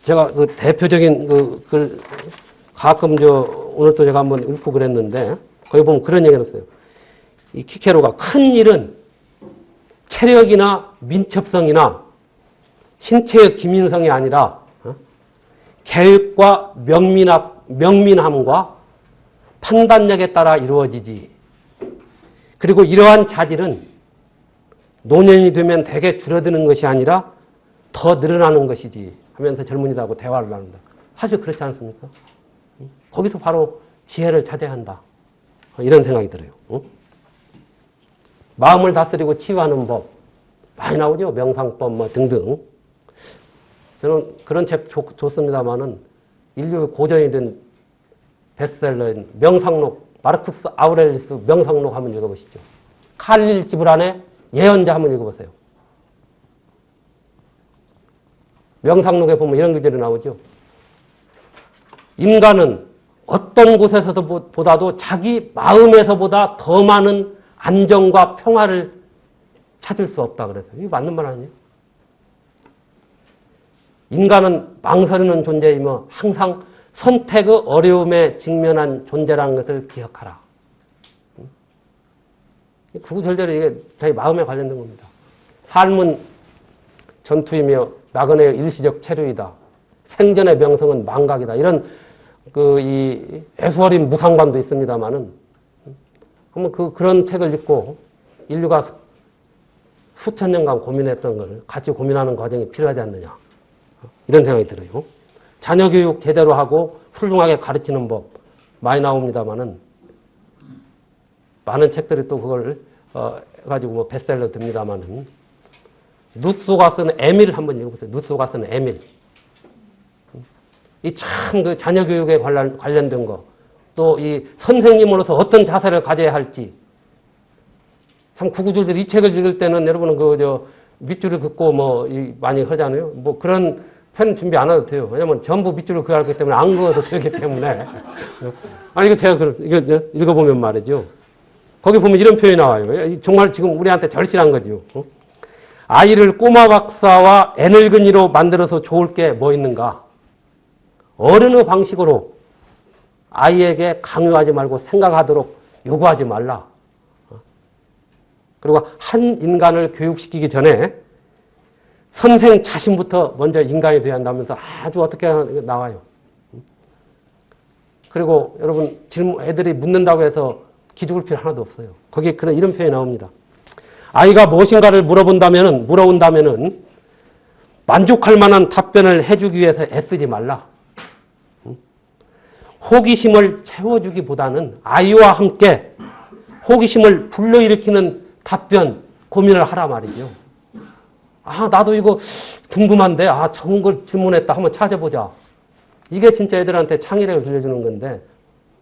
제가 그 대표적인 글 가끔 오늘 또 제가 한번 읽고 그랬는데 거기 보면 그런 얘기가 있어요. 이 키케로가 큰 일은 체력이나 민첩성이나 신체의 기민성이 아니라 계획과 명민함과 판단력에 따라 이루어지지. 그리고 이러한 자질은 노년이 되면 대개 줄어드는 것이 아니라 더 늘어나는 것이지 하면서 젊은이들하고 대화를 나눈다. 사실 그렇지 않습니까? 거기서 바로 지혜를 찾아야 한다. 이런 생각이 들어요. 마음을 다스리고 치유하는 법 많이 나오죠. 명상법 등등. 저는 그런 책 좋습니다만은 인류 고전이 된 베스트셀러인 명상록, 마르쿠스 아우렐리스 명상록 한번 읽어보시죠. 칼릴 지브란의 예언자 한번 읽어보세요. 명상록에 보면 이런 글들이 나오죠. 인간은 어떤 곳에서보다도 자기 마음에서보다 더 많은 안정과 평화를 찾을 수 없다 그래서 이게 맞는 말 아니에요? 인간은 망설이는 존재이며 항상 선택의 어려움에 직면한 존재라는 것을 기억하라. 구구절절히 이게 자기 마음에 관련된 겁니다. 삶은 전투이며 나그네의 일시적 체류이다. 생전의 명성은 망각이다. 이런 이 애수어린 무상관도 있습니다만은 한번 그런 책을 읽고 인류가 수천 년간 고민했던 것을 같이 고민하는 과정이 필요하지 않느냐. 이런 생각이 들어요. 자녀 교육 제대로 하고 훌륭하게 가르치는 법 많이 나옵니다만은 많은 책들이 또 그걸 해가지고 베스트셀러 됩니다만은 누스가 쓴 에밀 한번 읽어보세요. 누스가 쓴 에밀. 이 참 그 자녀 교육에 관련된 거 또 이 선생님으로서 어떤 자세를 가져야 할지. 참 구구절절 이 책을 읽을 때는 여러분은 밑줄을 긋고 많이 하잖아요. 그런 펜 준비 안 해도 돼요. 왜냐면 전부 밑줄을 그어야 하기 때문에 안 그어도 되기 때문에. 아니, 이거 제가 이거 읽어보면 말이죠. 거기 보면 이런 표현이 나와요. 정말 지금 우리한테 절실한 거죠. 아이를 꼬마 박사와 애늙은이로 만들어서 좋을 게 뭐 있는가? 어른의 방식으로 아이에게 강요하지 말고 생각하도록 요구하지 말라. 그리고 한 인간을 교육시키기 전에 선생 자신부터 먼저 인간이 되어야 한다면서 아주 어떻게 나와요. 그리고 여러분 애들이 묻는다고 해서 기죽을 필요 하나도 없어요. 거기에 이런 표현이 나옵니다. 아이가 무엇인가를 물어본다면은 만족할 만한 답변을 해주기 위해서 애쓰지 말라. 호기심을 채워주기보다는 아이와 함께 호기심을 불러일으키는 답변, 고민을 하라 말이죠. 나도 이거 궁금한데, 좋은 걸 질문했다. 한번 찾아보자. 이게 진짜 애들한테 창의력을 길러주는 건데,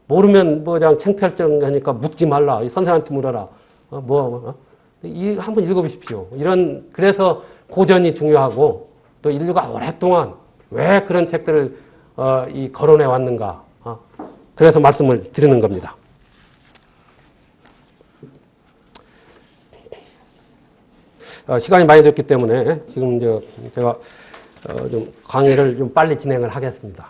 모르면 그냥 창피할 정도니까 묻지 말라. 선생한테 물어라. 한번 읽어보십시오. 그래서 고전이 중요하고, 또 인류가 오랫동안 왜 그런 책들을 거론해 왔는가. 그래서 말씀을 드리는 겁니다. 시간이 많이 됐기 때문에 지금 제가 좀 강의를 좀 빨리 진행을 하겠습니다.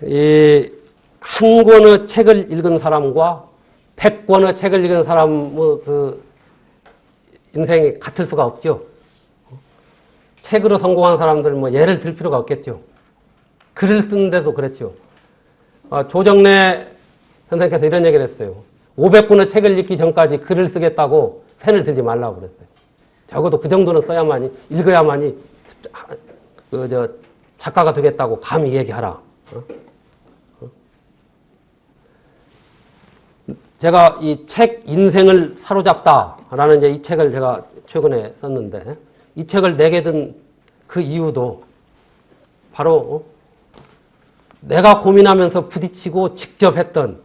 이 한 권의 책을 읽은 사람과 100권의 책을 읽은 사람의 인생이 같을 수가 없죠. 책으로 성공한 사람들 예를 들 필요가 없겠죠. 글을 쓰는데도 그랬죠. 조정래 선생님께서 이런 얘기를 했어요. 500권의 책을 읽기 전까지 글을 쓰겠다고 펜을 들지 말라고 그랬어요. 적어도 그 정도는 읽어야만이 작가가 되겠다고 감히 얘기하라. 제가 이 책 인생을 사로잡다라는 이제 이 책을 제가 최근에 썼는데 이 책을 내게 된 그 이유도 바로 내가 고민하면서 부딪히고 직접 했던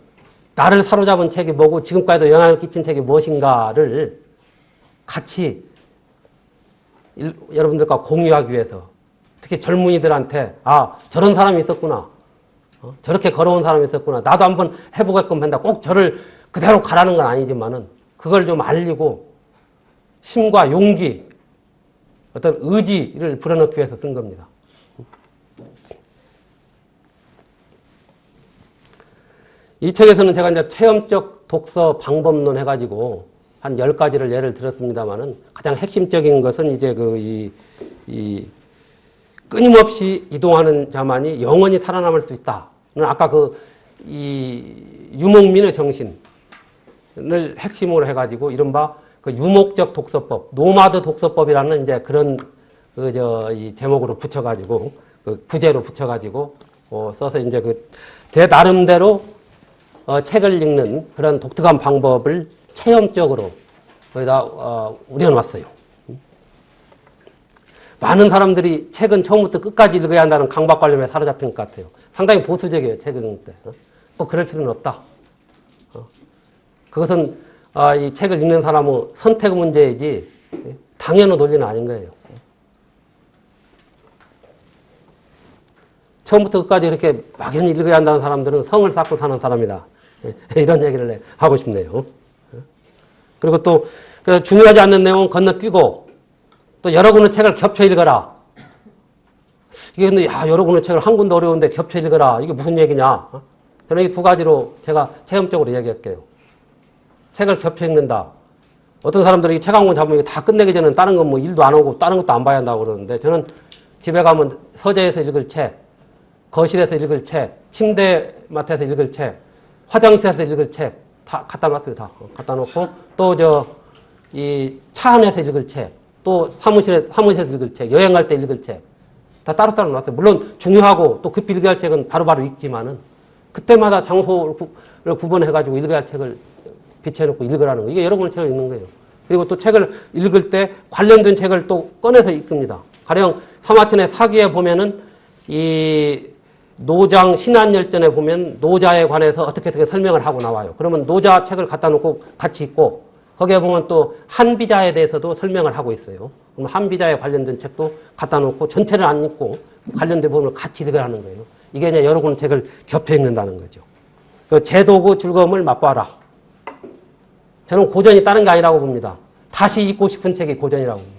나를 사로잡은 책이 뭐고 지금까지도 영향을 끼친 책이 무엇인가를 같이 여러분들과 공유하기 위해서 특히 젊은이들한테 저런 사람이 있었구나. 저렇게 걸어온 사람이 있었구나. 나도 한번 해보게끔 한다. 꼭 저를 그대로 가라는 건 아니지만은 그걸 좀 알리고 힘과 용기, 어떤 의지를 불어넣기 위해서 쓴 겁니다. 이 책에서는 제가 이제 체험적 독서 방법론 해가지고 한 10가지를 예를 들었습니다만은 가장 핵심적인 것은 이제 이 끊임없이 이동하는 자만이 영원히 살아남을 수 있다. 아까 이 유목민의 정신을 핵심으로 해가지고 이른바 유목적 독서법, 노마드 독서법이라는 이제 그런 이 제목으로 붙여가지고 부제로 붙여가지고 써서 이제 제 나름대로 책을 읽는 그런 독특한 방법을 체험적으로 거기다 우려놨어요. 많은 사람들이 책은 처음부터 끝까지 읽어야 한다는 강박관념에 사로잡힌 것 같아요. 상당히 보수적이에요, 책을 읽을 때. 꼭 그럴 필요는 없다. 그것은 이 책을 읽는 사람의 선택 문제이지 당연한 논리는 아닌 거예요. 처음부터 끝까지 이렇게 막연히 읽어야 한다는 사람들은 성을 쌓고 사는 사람이다. 이런 얘기를 하고 싶네요. 그리고 또 중요하지 않는 내용은 건너뛰고 또 여러 권의 책을 겹쳐 읽어라. 이게 근데 여러 권의 책을 한 권도 어려운데 겹쳐 읽어라. 이게 무슨 얘기냐? 저는 이 두 가지로 제가 체험적으로 얘기할게요. 책을 겹쳐 읽는다. 어떤 사람들이 책 한 권 잡으면 다 끝내기 전에는 다른 건 일도 안 하고 다른 것도 안 봐야 한다고 그러는데 저는 집에 가면 서재에서 읽을 책, 거실에서 읽을 책, 침대맡에서 읽을 책, 화장실에서 읽을 책 다 갖다 놨어요. 다 갖다 놓고 또 이 차 안에서 읽을 책, 또 사무실에서 읽을 책, 여행 갈 때 읽을 책 다 따로따로 놨어요. 물론 중요하고 또 급히 읽어야 할 책은 바로바로 읽지만은 그때마다 장소를 구분해가지고 읽어야 할 책을 비춰놓고 읽으라는 거. 이게 여러 권의 책을 읽는 거예요. 그리고 또 책을 읽을 때 관련된 책을 또 꺼내서 읽습니다. 가령 사마천의 사기에 보면은 이 노장 신안열전에 보면 노자에 관해서 어떻게 설명을 하고 나와요. 그러면 노자 책을 갖다 놓고 같이 읽고 거기에 보면 또 한비자에 대해서도 설명을 하고 있어요. 그럼 한비자에 관련된 책도 갖다 놓고 전체를 안 읽고 관련된 부분을 같이 읽으라는 거예요. 이게 이제 여러 권 책을 겹쳐 읽는다는 거죠. 제도고 즐거움을 맛봐라. 저는 고전이 다른 게 아니라고 봅니다. 다시 읽고 싶은 책이 고전이라고 봅니다.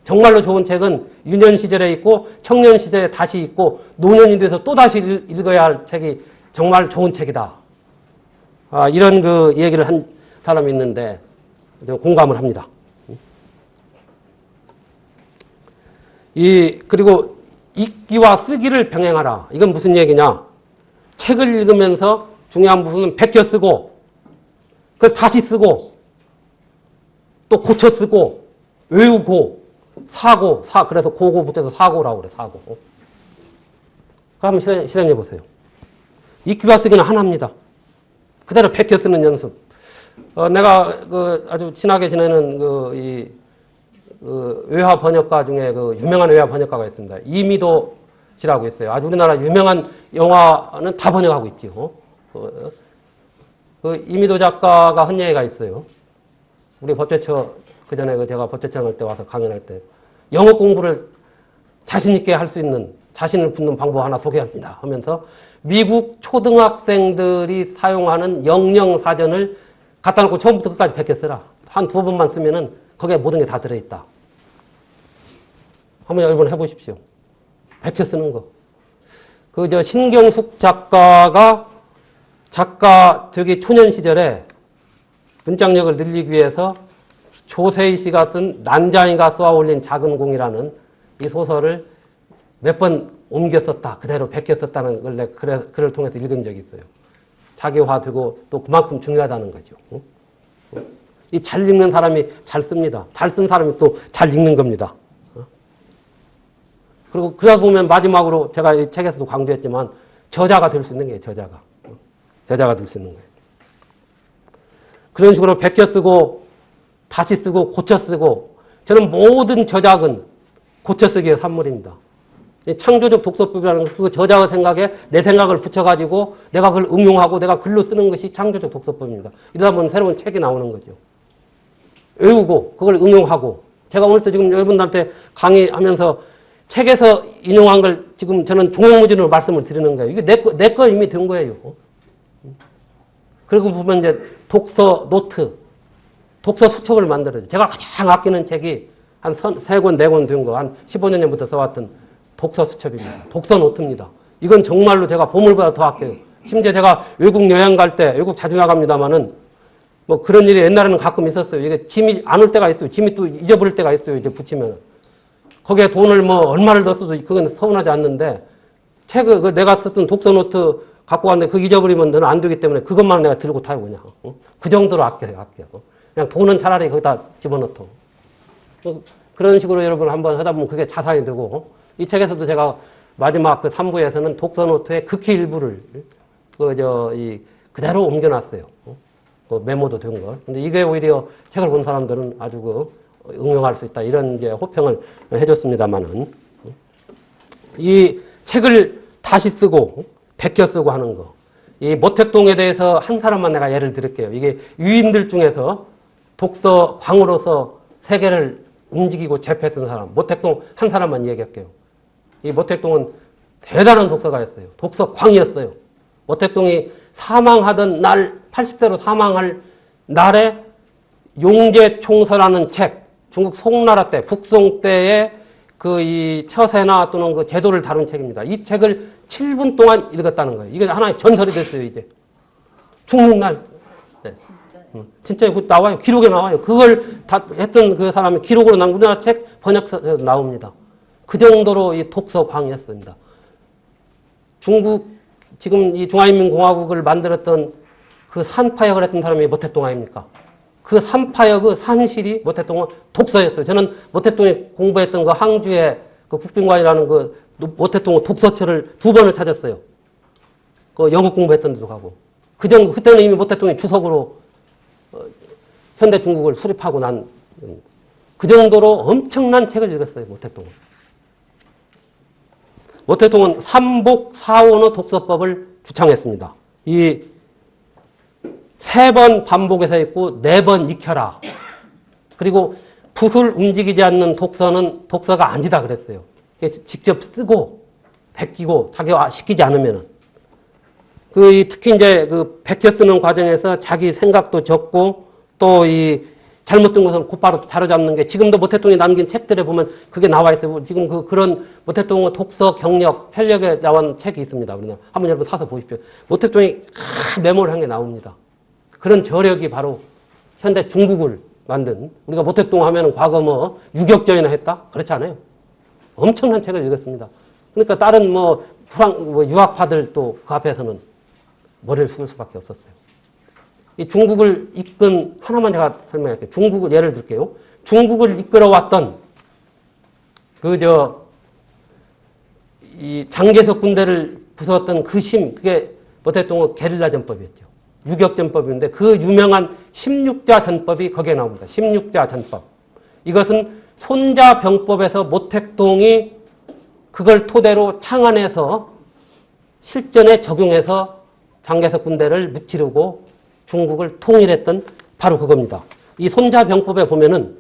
정말로 좋은 책은 유년 시절에 읽고 청년 시절에 다시 읽고 노년이 돼서 또 다시 읽어야 할 책이 정말 좋은 책이다. 이런 그 얘기를 한 사람이 있는데 공감을 합니다. 그리고 읽기와 쓰기를 병행하라. 이건 무슨 얘기냐? 책을 읽으면서 중요한 부분은 베껴 쓰고 그걸 다시 쓰고 또 고쳐 쓰고 외우고 그래서 고고 붙여서 사고라고 그래, 사고. 한번 실행해 보세요. 읽기와 쓰기는 하나입니다. 그대로 베껴 쓰는 연습. 내가 아주 친하게 지내는 외화 번역가 중에 유명한 외화 번역가가 있습니다. 이미도 씨라고 있어요. 아주 우리나라 유명한 영화는 다 번역하고 있지요. 이미도 작가가 한 얘기가 있어요. 우리 법제처 그전에 제가 법제처 할 때 와서 강연할 때 영어 공부를 자신 있게 할 수 있는 자신을 붙는 방법 하나 소개합니다 하면서 미국 초등학생들이 사용하는 영영사전을 갖다 놓고 처음부터 끝까지 베껴 쓰라. 한 두 번만 쓰면은 거기에 모든 게 다 들어있다. 한번 여러분 해보십시오. 베껴 쓰는 거. 신경숙 작가 되기 초년 시절에 문장력을 늘리기 위해서 조세희 씨가 쓴 난장이가 쏘아 올린 작은 공이라는 이 소설을 몇 번 옮겨 썼다. 그대로 베껴 썼다는 걸 글을 통해서 읽은 적이 있어요. 자기화되고 또 그만큼 중요하다는 거죠. 이 잘 읽는 사람이 잘 씁니다. 잘 쓴 사람이 또 잘 읽는 겁니다. 그리고 그러다 보면 마지막으로 제가 이 책에서도 강조했지만 저자가 될 수 있는 거예요. 저자가 될 수 있는 거예요. 그런 식으로 베껴 쓰고 다시 쓰고 고쳐 쓰고 저는 모든 저작은 고쳐 쓰기의 산물입니다. 창조적 독서법이라는 그 저자의 생각에 내 생각을 붙여가지고 내가 그걸 응용하고 내가 글로 쓰는 것이 창조적 독서법입니다. 이러다 보면 새로운 책이 나오는 거죠. 외우고 그걸 응용하고 제가 오늘 또 지금 여러분들한테 강의하면서 책에서 인용한 걸 지금 저는 종횡무진으로 말씀을 드리는 거예요. 이게 내 거 이미 된 거예요. 그리고 보면 이제 독서 노트, 독서 수첩을 만들어요. 제가 가장 아끼는 책이 한 3권, 4권 된 거, 한 15년 전부터 써왔던 독서 수첩입니다. 독서 노트입니다. 이건 정말로 제가 보물보다 더 아껴요. 심지어 제가 외국 여행 갈 때, 외국 자주 나갑니다만은 뭐 그런 일이 옛날에는 가끔 있었어요. 이게 짐이 안 올 때가 있어요. 짐이 또 잊어버릴 때가 있어요. 이제 붙이면. 거기에 돈을 뭐 얼마를 넣었어도 그건 서운하지 않는데 내가 썼던 독서 노트 갖고 왔는데 그거 잊어버리면 너는 안 되기 때문에 그것만 내가 들고 타요, 그냥. 그 정도로 아껴요. 그냥 돈은 차라리 거기다 집어넣고. 그런 식으로 여러분 한번 하다 보면 그게 자산이 되고, 이 책에서도 제가 마지막 그 3부에서는 독서 노트의 극히 일부를 그대로 옮겨놨어요. 메모도 된 걸. 근데 이게 오히려 책을 본 사람들은 아주 응용할 수 있다. 이런 이제 호평을 해줬습니다만은. 이 책을 다시 쓰고, 베껴 쓰고 하는 거. 이 모택동에 대해서 한 사람만 내가 예를 들을게요. 이게 유인들 중에서 독서 광으로서 세계를 움직이고 재패했던 사람, 모택동 한 사람만 얘기할게요. 이 모택동은 대단한 독서가였어요. 독서 광이었어요. 모택동이 사망하던 날, 80세로 사망할 날에 용제총서라는 책, 중국 송나라 때, 북송 때의 이 처세나 또는 그 제도를 다룬 책입니다. 이 책을 7분 동안 읽었다는 거예요. 이게 하나의 전설이 됐어요, 이제. 죽는 날. 네. 진짜 그 나와요. 기록에 나와요. 그걸 다 했던 그 사람이 기록으로 난 우리나라 책 번역서에 나옵니다. 그 정도로 이 독서 광이었습니다. 중국, 지금 이 중화인민공화국을 만들었던 그 산파역을 했던 사람이 모택동 아닙니까? 그 산파역의 산실이 모택동은 독서였어요. 저는 모택동에 공부했던 그 항주의 그 국빈관이라는 그 모택동 독서처를 2번을 찾았어요. 그 영어 공부했던 데도 가고. 그때는 이미 모택동이 주석으로 현대 중국을 수립하고 난 그 정도로 엄청난 책을 읽었어요, 모택동은. 모택동은 삼복사원어 독서법을 주창했습니다. 이 3번 반복해서 읽고 4번 익혀라. 그리고 붓을 움직이지 않는 독서는 독서가 아니다 그랬어요. 직접 쓰고 베끼고 타격시키지 않으면은. 특히 이제 베껴 쓰는 과정에서 자기 생각도 적고 또 이 잘못된 것은 곧바로 바로잡는 게 지금도 모택동이 남긴 책들에 보면 그게 나와 있어요. 지금 그런 모택동의 독서 경력, 편력에 나온 책이 있습니다. 우리는 한번 여러분 사서 보십시오. 모택동이 메모를 한 게 나옵니다. 그런 저력이 바로 현대 중국을 만든, 우리가 모택동 하면은 과거 뭐 유격전이나 했다? 그렇지 않아요. 엄청난 책을 읽었습니다. 그러니까 다른 유학파들 또 그 앞에서는 머리를 숙일 수밖에 없었어요. 이 중국을 이끈, 하나만 제가 설명할게요. 중국을 예를 들게요. 중국을 이끌어왔던 이 장개석 군대를 부쉈던 그게 모택동의 게릴라 전법이었죠. 유격전법인데 그 유명한 16자 전법이 거기에 나옵니다. 16자 전법. 이것은 손자병법에서 모택동이 그걸 토대로 창안해서 실전에 적용해서 장개석 군대를 무찌르고 중국을 통일했던 바로 그겁니다. 이 손자병법에 보면은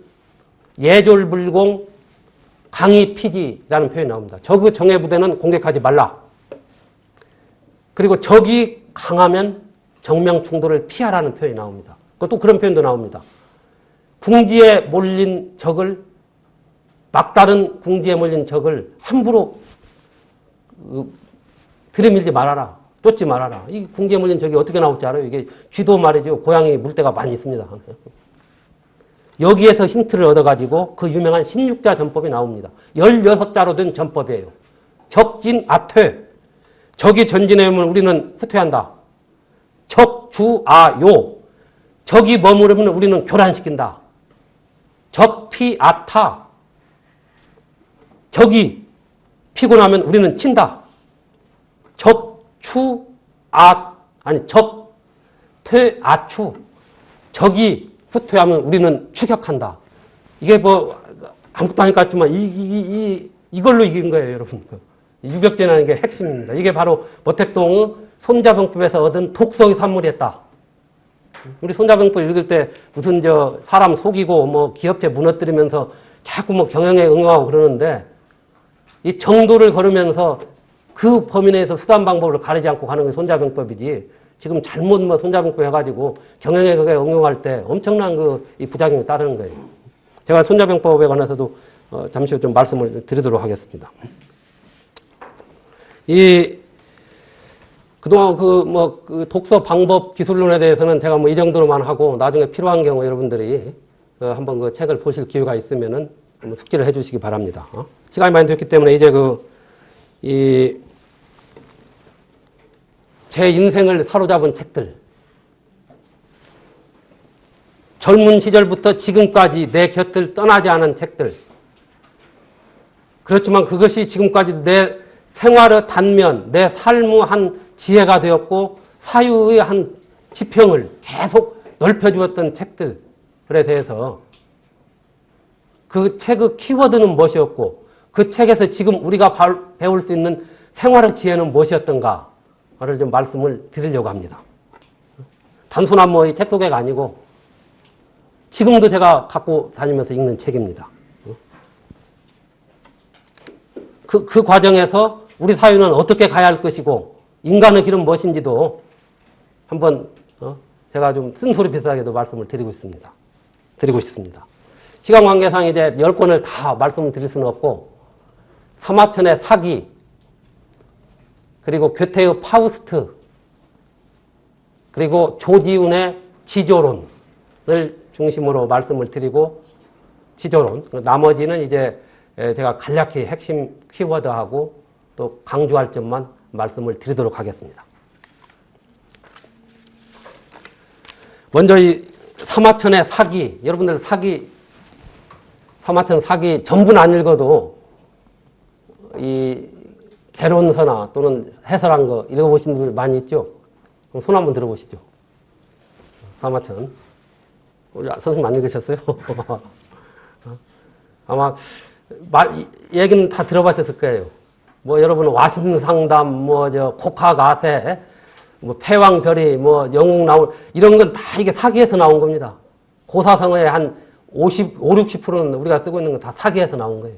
예졸불공 강의피지라는 표현이 나옵니다. 적의 정예부대는 공격하지 말라. 그리고 적이 강하면 정명충돌을 피하라는 표현이 나옵니다. 또 그런 표현도 나옵니다. 궁지에 몰린 적을, 막다른 궁지에 몰린 적을 함부로 들이밀지 말아라. 쫓지 말아라. 이 궁지에 몰린 적이 어떻게 나올지 알아요? 이게 쥐도 말이죠. 고양이 물때가 많이 있습니다. 여기에서 힌트를 얻어가지고 그 유명한 16자 전법이 나옵니다. 16자로 된 전법이에요. 적진 아퇴. 적이 전진해오면 우리는 후퇴한다. 적주아요. 적이 머무르면 우리는 교란시킨다. 적피아타. 적이 피곤하면 우리는 친다. 적퇴아추. 적이 후퇴하면 우리는 추격한다. 이게 뭐 아무것도 아닐 것 같지만 이걸로 이긴 거예요, 여러분. 유격전이라는 게 핵심입니다. 이게 바로 모택동의 손자병법에서 얻은 독서의 산물이었다. 우리 손자병법 읽을 때 무슨 사람 속이고 뭐 기업체 무너뜨리면서 자꾸 뭐 경영에 응용하고 그러는데 이 정도를 걸으면서 그 범위 내에서 수단 방법을 가리지 않고 가는 게 손자병법이지. 지금 잘못 손자병법 해가지고 경영에 그게 응용할 때 엄청난 이 부작용이 따르는 거예요. 제가 손자병법에 관해서도 잠시 후 좀 말씀을 드리도록 하겠습니다. 그동안 독서 방법 기술론에 대해서는 제가 이 정도로만 하고 나중에 필요한 경우 여러분들이 한번 그 책을 보실 기회가 있으면은 한번 숙지를 해 주시기 바랍니다. 시간이 많이 됐기 때문에 이제 제 인생을 사로잡은 책들, 젊은 시절부터 지금까지 내 곁을 떠나지 않은 책들, 그렇지만 그것이 지금까지 내 생활의 단면, 내 삶의 한 지혜가 되었고 사유의 한 지평을 계속 넓혀주었던 책들에 대해서 그 책의 키워드는 무엇이었고 그 책에서 지금 우리가 배울 수 있는 생활의 지혜는 무엇이었던가 를 좀 말씀을 드리려고 합니다. 단순한 책 소개가 아니고 지금도 제가 갖고 다니면서 읽는 책입니다. 그 과정에서 우리 사회는 어떻게 가야 할 것이고 인간의 길은 무엇인지도 한번 제가 좀 쓴소리 비슷하게도 말씀을 드리고 싶습니다. 시간 관계상 이제 10권을 다 말씀을 드릴 수는 없고 사마천의 사기, 그리고 괴테의 파우스트, 그리고 조지훈의 지조론을 중심으로 말씀을 드리고 지조론, 나머지는 이제 제가 간략히 핵심 키워드하고 또 강조할 점만 말씀을 드리도록 하겠습니다. 먼저 이 사마천의 사기, 여러분들 사마천 사기 전부는 안 읽어도 이 개론서나 또는 해설한 거 읽어보신 분들 많이 있죠? 그럼 손 한번 들어보시죠. 사마천. 우리 선생님 안 읽으셨어요? 아마 얘기는 다 들어봤을 거예요. 뭐 여러분 와신상담, 뭐 저 곡학아세, 뭐 패왕별이, 뭐 영웅 나올 이런 건 다 이게 사기에서 나온 겁니다. 고사성어의 한 50, 60%는 우리가 쓰고 있는 건 다 사기에서 나온 거예요.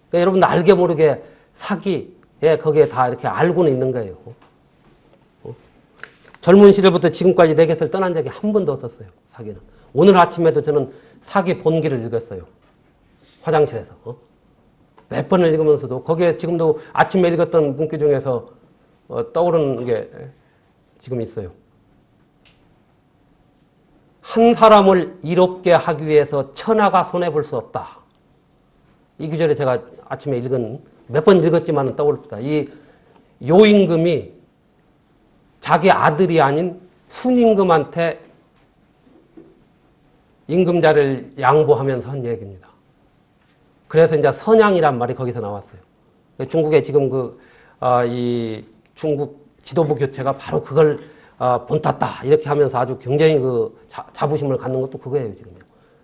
그러니까 여러분들 알게 모르게 사기에 거기에 다 이렇게 알고는 있는 거예요. 젊은 시절부터 지금까지 내 곁을 떠난 적이 한 번도 없었어요. 사기는. 오늘 아침에도 저는 사기 본기를 읽었어요. 화장실에서. 몇 번을 읽으면서도 거기에 지금도 아침에 읽었던 문구 중에서 떠오르는 게 지금 있어요. 한 사람을 이롭게 하기 위해서 천하가 손해볼 수 없다. 이 구절에 제가 아침에 읽은 몇 번 읽었지만 떠오릅니다. 이 요임금이 자기 아들이 아닌 순임금한테 임금자를 양보하면서 한 얘기입니다. 그래서 이제 선양이란 말이 거기서 나왔어요. 중국의 지금 이 중국 지도부 교체가 바로 그걸 본땄다. 이렇게 하면서 아주 굉장히 자부심을 갖는 것도 그거예요, 지금요.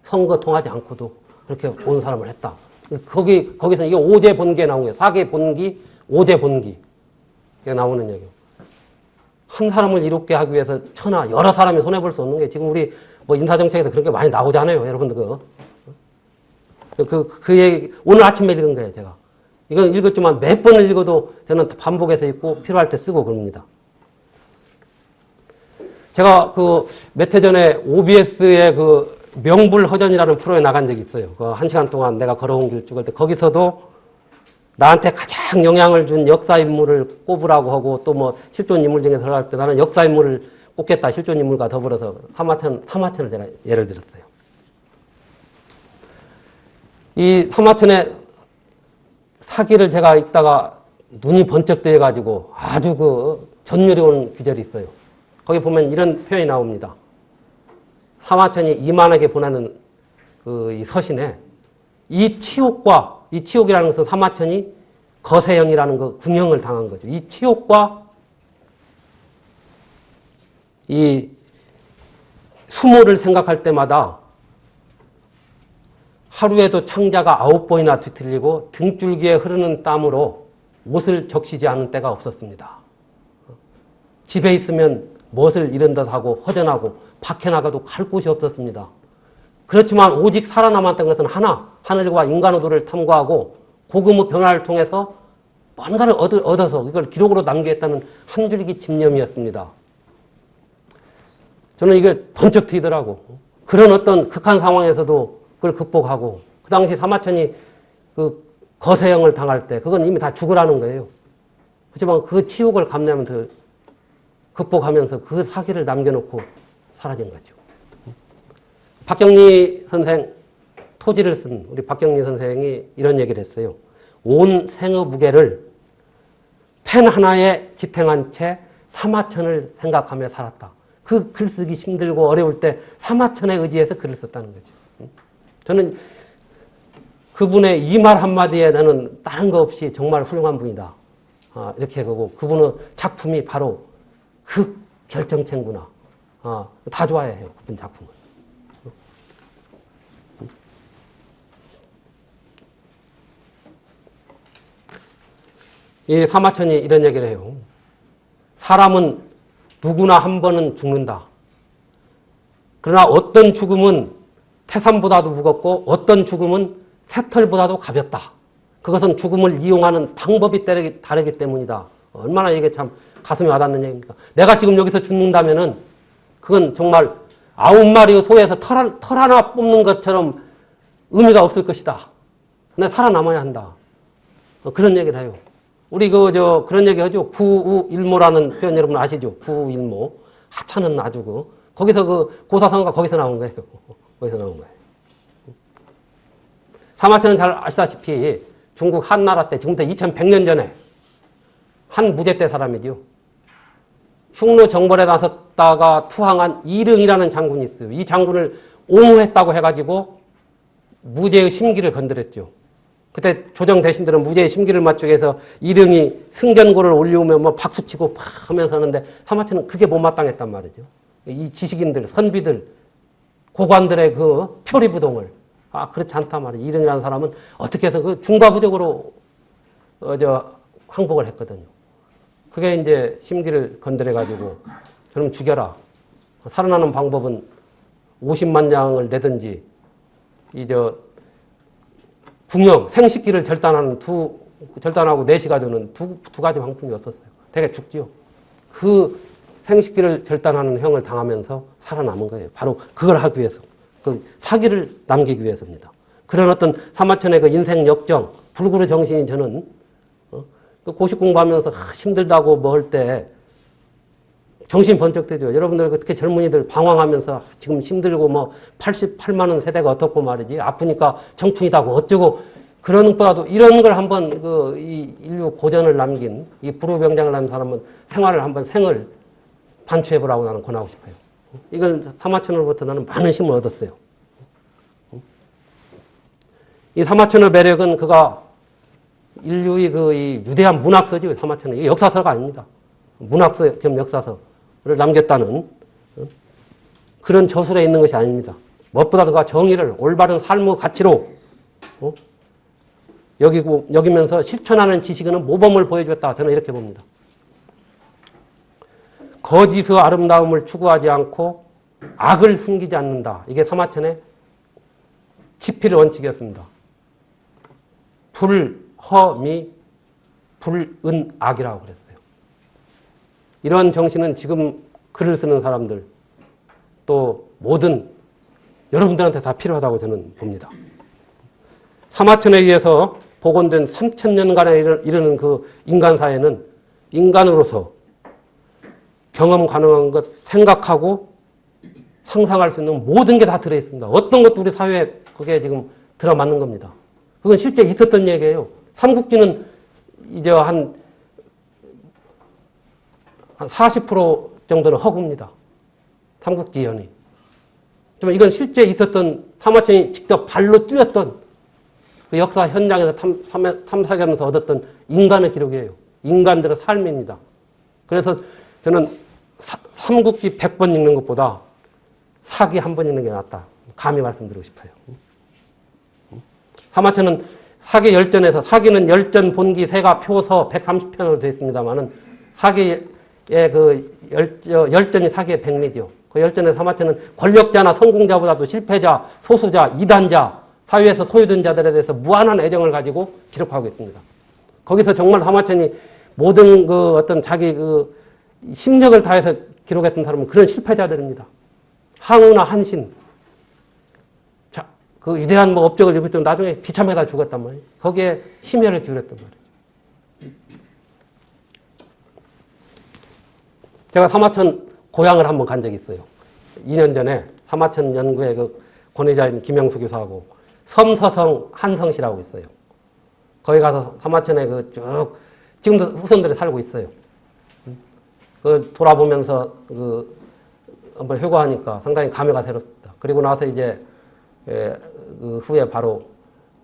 선거 통하지 않고도 그렇게 좋은 사람을 했다. 거기서 이게 오제 본기에 나온 거예요. 사계 본기, 오제 본기. 이게 나오는 얘기예요. 한 사람을 이롭게 하기 위해서 천하, 여러 사람이 손해볼 수 없는 게 지금 우리 뭐 인사정책에서 그런 게 많이 나오잖아요. 여러분들 그 얘기, 오늘 아침에 읽은 거예요, 제가. 이건 읽었지만 몇 번을 읽어도 저는 반복해서 읽고 필요할 때 쓰고 그럽니다. 제가 몇 해 전에 OBS의 명불허전이라는 프로에 나간 적이 있어요. 1시간 동안 내가 걸어온 길 쭉 할 때 거기서도 나한테 가장 영향을 준 역사인물을 꼽으라고 하고 또 뭐 실존인물 중에 들어갈 때 나는 역사인물을 꼽겠다. 실존인물과 더불어서 사마천을 제가 예를 들었어요. 이 사마천의 사기를 제가 읽다가 눈이 번쩍 뜨여가지고 아주 전율이 오는 구절이 있어요. 거기 보면 이런 표현이 나옵니다. 사마천이 이만하게 보내는 이 서신에 이 치욕이라는 것은 사마천이 거세형이라는 궁형을 당한 거죠. 이 치욕과 이 수모를 생각할 때마다 하루에도 창자가 9번이나 뒤틀리고 등줄기에 흐르는 땀으로 옷을 적시지 않은 때가 없었습니다. 집에 있으면 멋을 잃은 듯하고 허전하고 밖에 나가도 갈 곳이 없었습니다. 그렇지만 오직 살아남았던 것은 하늘과 인간의 도를 탐구하고 고금의 변화를 통해서 뭔가를 얻어서 이걸 기록으로 남기겠다는 한 줄기 집념이었습니다. 저는 이게 번쩍 트이더라고. 그런 어떤 극한 상황에서도 그걸 극복하고 그 당시 사마천이 거세형을 당할 때 그건 이미 다 죽으라는 거예요. 하지만 그 치욕을 감내하면서 극복하면서 그 사기를 남겨놓고 사라진 거죠. 박경리 선생, 토지를 쓴 우리 박경리 선생이 이런 얘기를 했어요. 온 생의 무게를 펜 하나에 지탱한 채 사마천을 생각하며 살았다. 그 글쓰기 힘들고 어려울 때 사마천에 의지해서 글을 썼다는 거죠. 저는 그분의 이 말 한마디에 나는 다른 거 없이 정말 훌륭한 분이다. 이렇게 하고 그분의 작품이 바로 그 결정체구나. 다 좋아해요. 그분 작품을. 이 사마천이 이런 얘기를 해요. 사람은 누구나 한 번은 죽는다. 그러나 어떤 죽음은 태산보다도 무겁고 어떤 죽음은 새털보다도 가볍다. 그것은 죽음을 이용하는 방법이 다르기 때문이다. 얼마나 이게 참 가슴에 와닿는 얘기입니까? 내가 지금 여기서 죽는다면은 그건 정말 9마리의 소에서 털 하나 뽑는 것처럼 의미가 없을 것이다. 근데 살아남아야 한다. 그런 얘기를 해요. 우리 그런 얘기 하죠. 구우일모라는 표현 여러분 아시죠? 구우일모. 하찮은 아주 거기서 고사성어가 거기서 나온 거예요. 거기서 나온 거예요. 사마천은 잘 아시다시피 중국 한나라 때 지금부터 2100년 전에 한 무제 때 사람이죠. 흉노 정벌에 나섰다가 투항한 이릉이라는 장군이 있어요. 이 장군을 옹호했다고 해가지고 무제의 심기를 건드렸죠. 그때 조정 대신들은 무제의 심기를 맞추기 위해서 이릉이 승전고를 올려오면 뭐 박수치고 팍 하면서 하는데 사마천은 그게 못마땅했단 말이죠. 이 지식인들, 선비들, 고관들의 표리부동을 그렇지 않단 말이에요. 이릉이라는 사람은 어떻게 해서 중과부적으로 항복을 했거든요. 그게 이제 심기를 건드려가지고 그럼 죽여라. 살아나는 방법은 50만 장을 내든지 궁형, 생식기를 절단하고 내시가 되는 두 가지 방법이었었어요. 되게 죽지요. 그 생식기를 절단하는 형을 당하면서 살아남은 거예요. 바로 그걸 하기 위해서. 그 사기를 남기기 위해서입니다. 그런 어떤 사마천의 그 인생 역정, 불구르 정신이 저는 고시 공부하면서 힘들다고 뭐 할 때 정신 번쩍 뜨죠. 여러분들 어떻게 젊은이들 방황하면서 지금 힘들고 뭐 88만 원 세대가 어떻고 말이지 아프니까 정충이다고 어쩌고 그런 것보다도 이런 걸 한번 이 인류 고전을 남긴 이 불후병장을 남긴 사람은 생을 반추해보라고 나는 권하고 싶어요. 이건 사마천으로부터 나는 많은 힘을 얻었어요. 이 사마천의 매력은 그가 인류의 이 위대한 문학서죠. 사마천은. 이게 역사서가 아닙니다. 문학서 겸 역사서를 남겼다는 그런 저술에 있는 것이 아닙니다. 무엇보다도 그가 정의를 올바른 삶의 가치로 여기면서 실천하는 지식은 모범을 보여주었다. 저는 이렇게 봅니다. 거짓의 아름다움을 추구하지 않고 악을 숨기지 않는다. 이게 사마천의 지필 원칙이었습니다. 불허미 불은악이라고 그랬어요. 이런 정신은 지금 글을 쓰는 사람들 또 모든 여러분들한테 다 필요하다고 저는 봅니다. 사마천에 의해서 복원된 3000년간에 이르는 그 인간사회는 인간으로서 경험 가능한 것 생각하고 상상할 수 있는 모든 게 다 들어있습니다. 어떤 것도 우리 사회에 그게 지금 들어맞는 겁니다. 그건 실제 있었던 얘기예요. 삼국지는 이제 한 40% 정도는 허구입니다. 삼국지연이. 좀 이건 실제 있었던 사마천이 직접 발로 뛰었던 그 역사 현장에서 탐사하면서 얻었던 인간의 기록이에요. 인간들의 삶입니다. 그래서 저는 삼국지 100번 읽는 것보다 사기 한 번 읽는 게 낫다. 감히 말씀드리고 싶어요. 사마천은 사기 열전에서 사기는 열전, 본기, 세가, 표서 130편으로 되어 있습니다만은 사기의 그 열전이 사기의 백미죠. 그 열전의 사마천은 권력자나 성공자보다도 실패자, 소수자, 이단자, 사회에서 소외된 자들에 대해서 무한한 애정을 가지고 기록하고 있습니다. 거기서 정말 사마천이 모든 그 어떤 자기 그 심력을 다해서 기록했던 사람은 그런 실패자들입니다. 항우나 한신. 자, 그 위대한 뭐 업적을 이루고 있던 나중에 비참해다 죽었단 말이에요. 거기에 심혈을 기울였단 말이에요. 제가 사마천 고향을 한번 간 적이 있어요. 2년 전에 사마천 연구의 그 권위자인 김영수 교수하고 섬서성 한성시라고 있어요. 거기 가서 사마천에 그 쭉 지금도 후손들이 살고 있어요. 그 돌아보면서 그 한번 회고하니까 상당히 감회가 새롭다. 그리고 나서 이제 그 후에 바로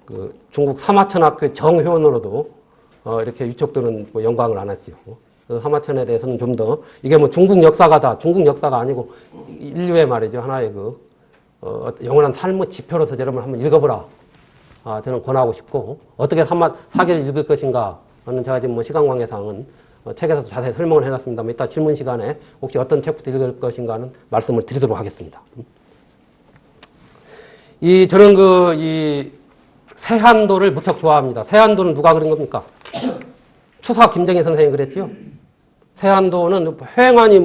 그 중국 사마천학교 정회원으로도 이렇게 위촉되는 뭐 영광을 안았죠. 그 사마천에 대해서는 좀 더 이게 뭐 중국 역사가다. 중국 역사가 아니고 인류의 말이죠. 하나의 그 영원한 삶의 지표로서 여러분 한번 읽어보라. 저는 권하고 싶고 어떻게 사기를 읽을 것인가는 제가 지금 뭐 시간 관계상은 책에서도 자세히 설명을 해놨습니다만 이따 질문 시간에 혹시 어떤 책부터 읽을 것인가는 말씀을 드리도록 하겠습니다. 저는 이 세한도를 무척 좋아합니다. 세한도는 누가 그린 겁니까? 추사 김정희 선생이 그랬죠. 세한도는 횡하니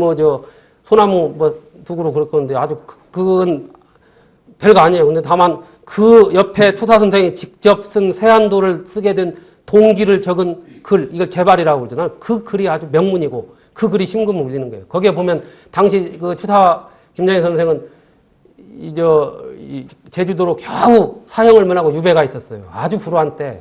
소나무 두구로 그럴 건데 아주 그건 별거 아니에요. 근데 다만 그 옆에 추사 선생이 직접 쓴 세한도를 쓰게 된 동기를 적은 글, 이걸 제발이라고 그러잖아요. 그 글이 아주 명문이고 그 글이 심금을 울리는 거예요. 거기에 보면 당시 그 추사 김정희 선생은 제주도로 겨우 사형을 면하고 유배가 있었어요. 아주 불우한 때.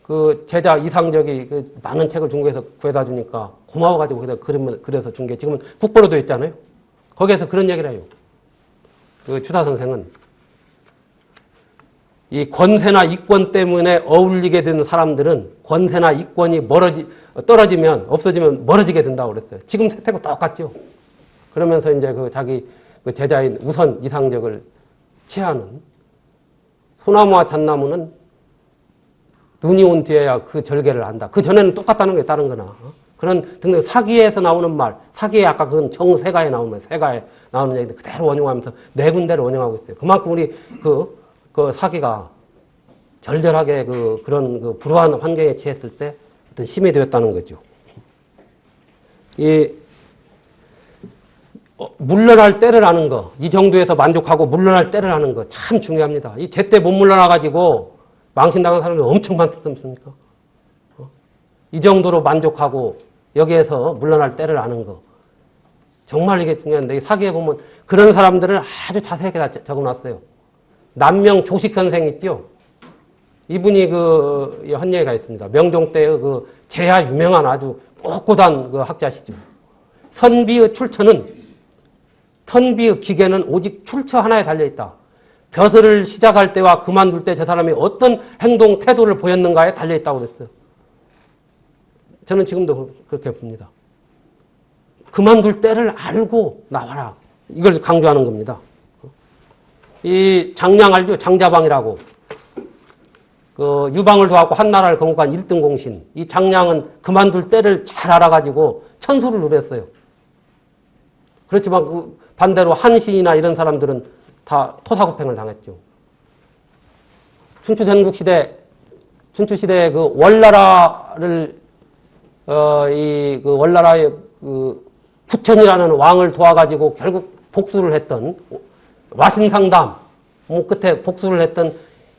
그 제자 이상적이 그 많은 책을 중국에서 구해다 주니까 고마워가지고 거기다 그림을 그려서 준 게 지금은 국보로 되어 있잖아요. 거기에서 그런 얘기를 해요. 그 추사 선생은 이 권세나 이권 때문에 어울리게 된 사람들은 권세나 이권이 떨어지면, 없어지면 멀어지게 된다고 그랬어요. 지금 세태고 똑같죠. 그러면서 이제 자기 그 제자인 우선 이상적을 취하는 소나무와 잣나무는 눈이 온 뒤에야 그 절개를 한다. 그 전에는 똑같다는 게 다른 거나. 그런 등등 사기에서 나오는 말, 사기에 아까 그건 정세가에 나오는 말, 세가에 나오는 얘기들 그대로 원용하면서 네 군데를 원용하고 있어요. 그만큼 우리 그 사기가 절절하게 그런 불우한 환경에 처했을 때 어떤 힘이 되었다는 거죠. 물러날 때를 아는 거, 이 정도에서 만족하고 물러날 때를 아는 거 참 중요합니다. 이 제때 못 물러나가지고 망신당한 사람들 엄청 많지 않습니까? 이 정도로 만족하고 여기에서 물러날 때를 아는 거. 정말 이게 중요한데, 사기에 보면 그런 사람들을 아주 자세하게 다 적어놨어요. 남명 조식 선생 있죠? 이분이 한 얘기가 있습니다. 명종 때의 제야 유명한 아주 꼿꼿한 학자시죠. 선비의 기계는 오직 출처 하나에 달려있다. 벼슬을 시작할 때와 그만둘 때 저 사람이 어떤 행동, 태도를 보였는가에 달려있다고 그랬어요. 저는 지금도 그렇게 봅니다. 그만둘 때를 알고 나와라. 이걸 강조하는 겁니다. 이 장량 알죠? 장자방이라고. 유방을 도하고 한나라를 건국한 1등 공신. 이 장량은 그만둘 때를 잘 알아가지고 천수를 누렸어요. 그렇지만 반대로 한신이나 이런 사람들은 다 토사구팽을 당했죠. 춘추 시대에 월나라를 월나라의 부천이라는 왕을 도와가지고 결국 복수를 했던 와신상담 끝에 복수를 했던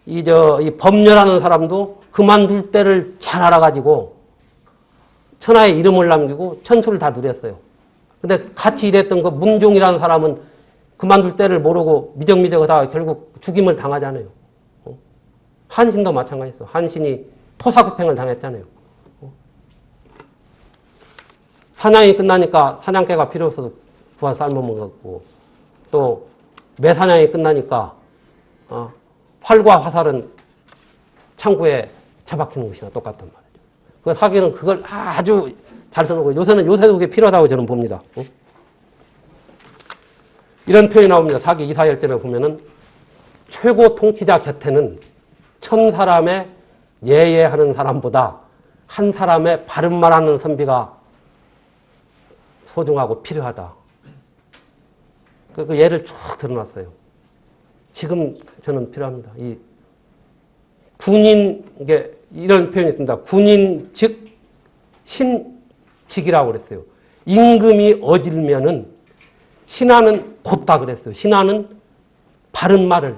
이 법녀라는 사람도 그만둘 때를 잘 알아가지고 천하의 이름을 남기고 천수를 다 누렸어요. 근데 같이 일했던 문종이라는 사람은 그만둘 때를 모르고 미적미적하다가 결국 죽임을 당하잖아요. 한신도 마찬가지였어요. 한신이 토사구팽을 당했잖아요. 사냥이 끝나니까 사냥개가 필요 없어서 구워 삶아먹었고, 또 매사냥이 끝나니까 활과 화살은 창고에 처박히는 것이나 똑같단 말이죠. 그 사기는 그걸 아주 잘 써놓고, 요새도 그게 필요하다고 저는 봅니다. 이런 표현이 나옵니다. 사기 이사열전에 보면은 최고 통치자 곁에는 1000사람의 예예하는 사람보다 한 사람의 바른 말하는 선비가 소중하고 필요하다. 그 예를 쭉 들어놨어요. 지금 저는 필요합니다. 이 군인, 이런 표현이 있습니다. 군인 즉 신직이라고 그랬어요. 임금이 어질면은 신하는 곧다 그랬어요. 신하는 바른 말을,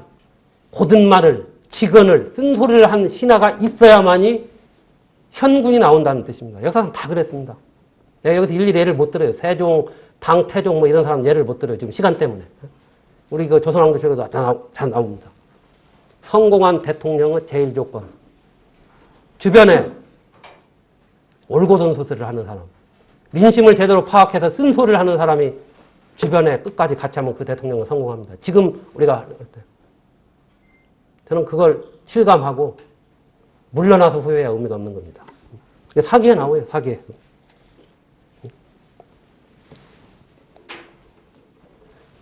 곧은 말을, 직언을, 쓴소리를 한 신하가 있어야만이 현군이 나온다는 뜻입니다. 역사상 다 그랬습니다. 내가 여기서 일일이 예를 못 들어요. 세종, 당태종 이런 사람 예를 못 들어요. 지금 시간 때문에. 우리 조선왕조실에도 잘 나옵니다. 성공한 대통령의 제일 조건. 주변에 올곧은 소설을 하는 사람. 민심을 제대로 파악해서 쓴소리를 하는 사람이 주변에 끝까지 같이 하면 그 대통령은 성공합니다. 지금 우리가 저는 그걸 실감하고 물러나서 후회해야 의미가 없는 겁니다. 사기에 나와요. 사기에.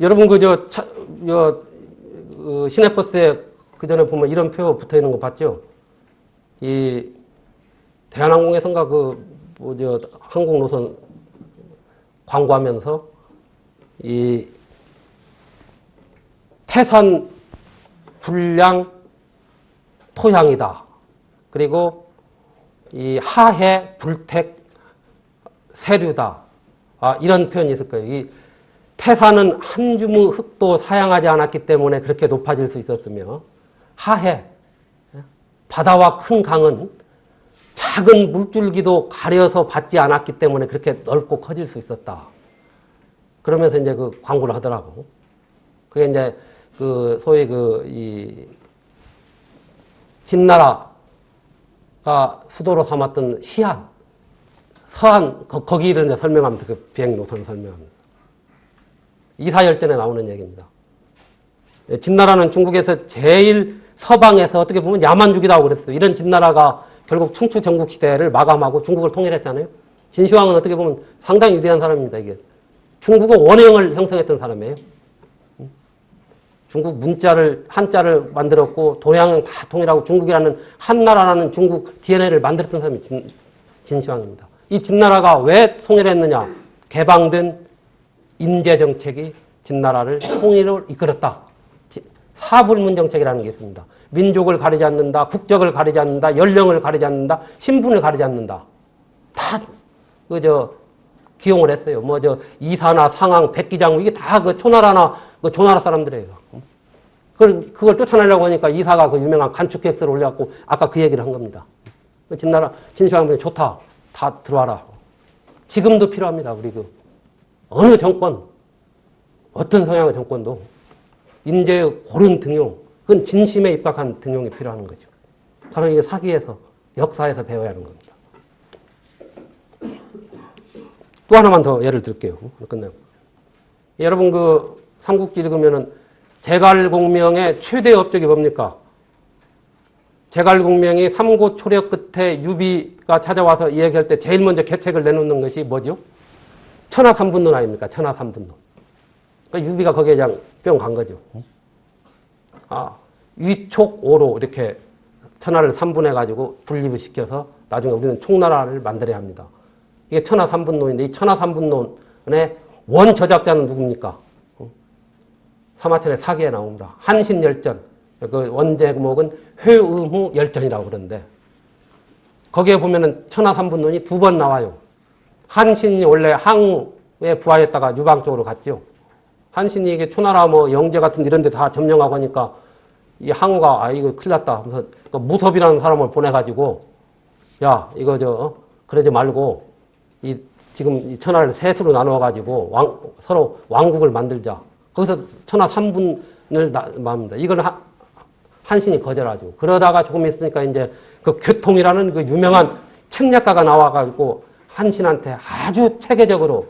여러분 시내버스에 그 전에 보면 이런 표 붙어 있는 거 봤죠? 이 대한항공에선가 항공 노선 광고하면서 이 태산 불량 토양이다. 그리고 이 하해 불택 세류다. 이런 표현이 있을 거예요. 이 태산은 한 주무 흙도 사양하지 않았기 때문에 그렇게 높아질 수 있었으며, 하해, 바다와 큰 강은 작은 물줄기도 가려서 받지 않았기 때문에 그렇게 넓고 커질 수 있었다. 그러면서 이제 광고를 하더라고. 그게 이제 소위 이 진나라가 수도로 삼았던 시안, 서안, 거기를 이제 설명하면서 그 비행 노선을 설명합니다. 이사열전에 나오는 얘기입니다. 진나라는 중국에서 제일 서방에서 어떻게 보면 야만족이라고 그랬어요. 이런 진나라가 결국 춘추 전국 시대를 마감하고 중국을 통일했잖아요. 진시황은 어떻게 보면 상당히 위대한 사람입니다. 이게 중국의 원형을 형성했던 사람이에요. 중국 문자를, 한자를 만들었고, 동양은 다 통일하고 중국이라는 한나라라는 중국 DNA를 만들었던 사람이 진시황입니다. 이 진나라가 왜 통일했느냐? 개방된 인재정책이 진나라를 통일을 이끌었다. 사불문 정책이라는 게 있습니다. 민족을 가리지 않는다, 국적을 가리지 않는다, 연령을 가리지 않는다, 신분을 가리지 않는다. 다, 기용을 했어요. 이사나 상황, 백기장우, 이게 다 초나라나, 조나라 사람들이에요. 그걸 쫓아내려고 하니까 이사가 그 유명한 간축객서를 올려갖고 아까 그 얘기를 한 겁니다. 진나라, 진시황분이 좋다. 다 들어와라. 지금도 필요합니다. 우리 어느 정권, 어떤 성향의 정권도 인재의 고른 등용, 그건 진심에 입각한 등용이 필요한 거죠. 바로 이게 사기에서, 역사에서 배워야 하는 겁니다. 또 하나만 더 예를 들게요. 끝내고. 여러분 삼국지 읽으면은 제갈공명의 최대 업적이 뭡니까? 제갈공명이 삼고초려 끝에 유비가 찾아와서 이야기할 때 제일 먼저 계책을 내놓는 것이 뭐죠? 천하삼분론 아닙니까? 천하삼분론. 그러니까 유비가 거기에 그냥 뿅 간 거죠. 위촉오로 이렇게 천하를 삼분해가지고 분립을 시켜서 나중에 우리는 총나라를 만들어야 합니다. 이게 천하삼분론인데 이 천하삼분론의 원저작자는 누굽니까? 사마천의 사기에 나옵니다. 한신열전. 그 원제목은 회의무 열전이라고 그러는데 거기에 보면은 천하삼분론이 2번 나와요. 한신이 원래 항우에 부하했다가 유방 쪽으로 갔죠. 한신이 이게 초나라 영제 같은 이런 데 다 점령하고 하니까 이 항우가 이거 큰일 났다 하면서 무섭이라는 사람을 보내가지고 야 이거 그러지 말고 지금 이 천하를 셋으로 나누어가지고 서로 왕국을 만들자. 거기서 천하 3분을 맙니다. 이걸 한신이 거절하죠. 그러다가 조금 있으니까 이제 그 교통이라는 그 유명한 책략가가 나와가지고 한신한테 아주 체계적으로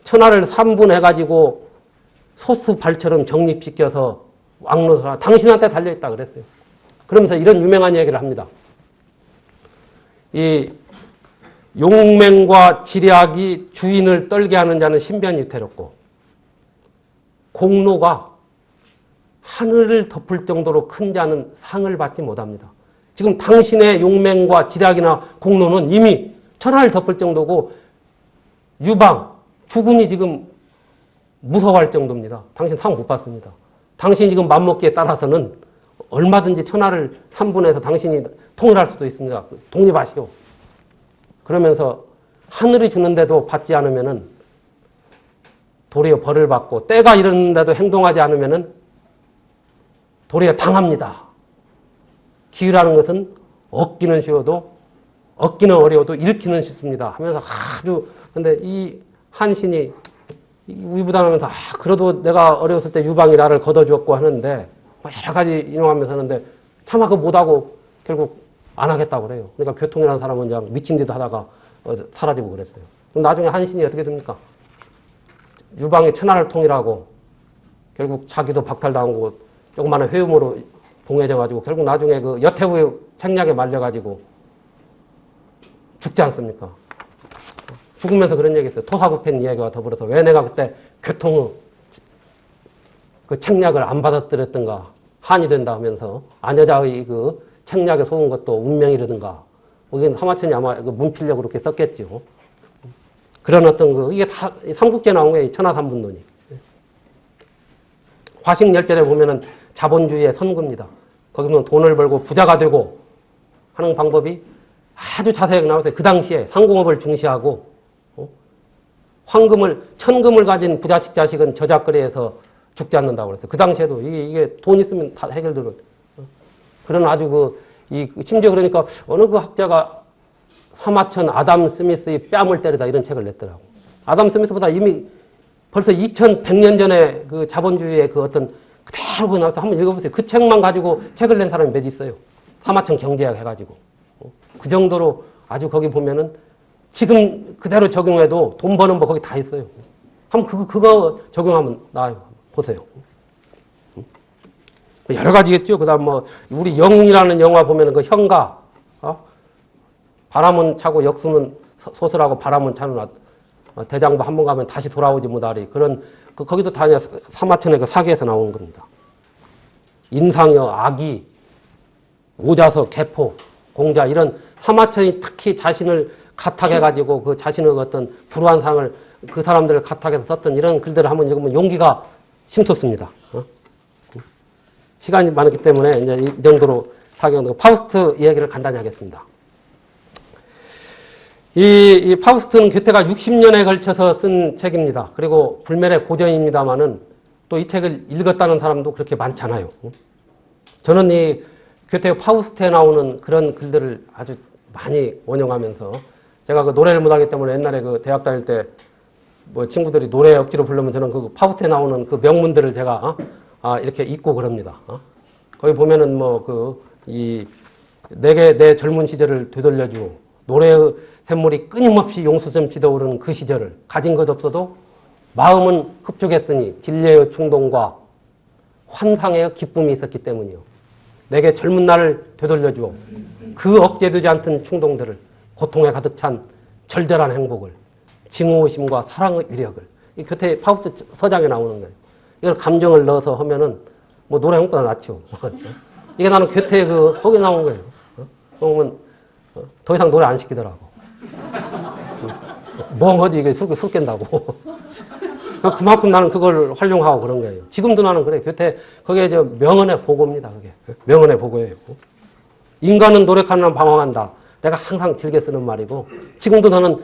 천하를 3분해가지고 소수발처럼 정립시켜서 왕노선하 당신한테 달려있다 그랬어요. 그러면서 이런 유명한 얘기를 합니다. 이 용맹과 지략이 주인을 떨게 하는 자는 신변이 위태롭고 공로가 하늘을 덮을 정도로 큰 자는 상을 받지 못합니다. 지금 당신의 용맹과 지략이나 공로는 이미 천하를 덮을 정도고 유방, 주군이 지금 무서워할 정도입니다. 당신 상 못 받습니다. 당신이 지금 맘먹기에 따라서는 얼마든지 천하를 3분해서 당신이 통일할 수도 있습니다. 독립하시오. 그러면서 하늘이 주는데도 받지 않으면은 도리어 벌을 받고 때가 이르는데도 행동하지 않으면은 도리어 당합니다. 기회라는 것은 얻기는 쉬워도 얻기는 어려워도 잃기는 쉽습니다. 하면서 아주 근데 이 한신이 위부담하면서 그래도 내가 어려웠을 때 유방이 나를 걷어주었고 하는데 여러 가지 인용하면서 하는데 차마 그거 못하고 결국 안 하겠다고 그래요. 그러니까 교통이라는 사람은 그냥 미친 듯 하다가 사라지고 그랬어요. 그럼 나중에 한신이 어떻게 됩니까? 유방이 천하를 통일하고 결국 자기도 박탈당하고 조그마한 회음으로 봉해져가지고 결국 나중에 그 여태후의 책략에 말려가지고 죽지 않습니까? 죽으면서 그런 얘기 했어요. 토사구팽 이야기와 더불어서 왜 내가 그때 교통의 그 책략을 안 받아들였던가 한이 된다 하면서 안여자의 그 책략에 속은 것도 운명이라든가 거기는 사마천이 아마 그 문필력으로 그렇게 썼겠죠. 그런 어떤 이게 다 삼국지에 나온 거예요. 천하삼분론이. 화식열전에 보면은 자본주의의 선구입니다. 거기 보면 돈을 벌고 부자가 되고 하는 방법이 아주 자세하게 나와서 그 당시에 상공업을 중시하고 천금을 가진 부자식 자식은 저작거리에서 죽지 않는다고 그랬어요. 그 당시에도 이게 돈 있으면 다 해결되는. 그런 아주 심지어 그러니까 어느 그 학자가 사마천 아담 스미스의 뺨을 때리다 이런 책을 냈더라고. 아담 스미스보다 이미 벌써 2100년 전에 그 자본주의의 그 어떤 그대로 나와서 한번 읽어보세요. 그 책만 가지고 책을 낸 사람이 몇 있어요. 사마천 경제학 해가지고. 그 정도로 아주 거기 보면은 지금 그대로 적용해도 돈 버는 법 거기 다 있어요. 한번 그거 적용하면 나와요. 보세요. 여러 가지겠죠. 그 다음 우리 영웅이라는 영화 보면은 그 형가, 바람은 차고 역수는 소설하고 바람은 차는 대장부 한 번 가면 다시 돌아오지 못하리. 그런, 거기도 다 사마천의 그 사기에서 나온 겁니다. 인상여, 악이, 오자서, 개포, 공자, 이런 사마천이 특히 자신을 가탁해가지고 그 자신의 어떤 불우한 상을 그 사람들을 가탁해서 썼던 이런 글들을 한번 읽으면 용기가 심솟습니다. 시간이 많기 때문에 이제 이 정도로 사경되고 파우스트 이야기를 간단히 하겠습니다. 이 파우스트는 괴테가 60년에 걸쳐서 쓴 책입니다. 그리고 불멸의 고전입니다만은 또 이 책을 읽었다는 사람도 그렇게 많잖아요. 저는 이 괴테 파우스트에 나오는 그런 글들을 아주 많이 원용하면서 제가 그 노래를 못하기 때문에 옛날에 그 대학 다닐 때 뭐 친구들이 노래 억지로 부르면 저는 그 파우스트에 나오는 그 명문들을 제가 이렇게 읽고 그럽니다. 거기 보면은 뭐 내게 내 젊은 시절을 되돌려주고 노래의 샘물이 끊임없이 용수점 지어오르는 그 시절을 가진 것 없어도 마음은 흡족했으니 진리의 충동과 환상의 기쁨이 있었기 때문이요. 내게 젊은 날을 되돌려주어 그 억제되지 않던 충동들을 고통에 가득 찬 절절한 행복을 증오심과 사랑의 위력을 이 교태 파우스트 서장에 나오는 거예요. 이걸 감정을 넣어서 하면은 뭐 노래 한 번보다 낫죠. 이게 나는 교태 거기 나온 거예요. 그러면 더 이상 노래 안 시키더라고. 멍하지 이게 술 깬다고. 그만큼 나는 그걸 활용하고 그런 거예요. 지금도 나는 그래. 교태 그게 명언의 보고입니다. 그게 명언의 보고예요. 인간은 노력하는 방황한다. 내가 항상 즐겨 쓰는 말이고 지금도 나는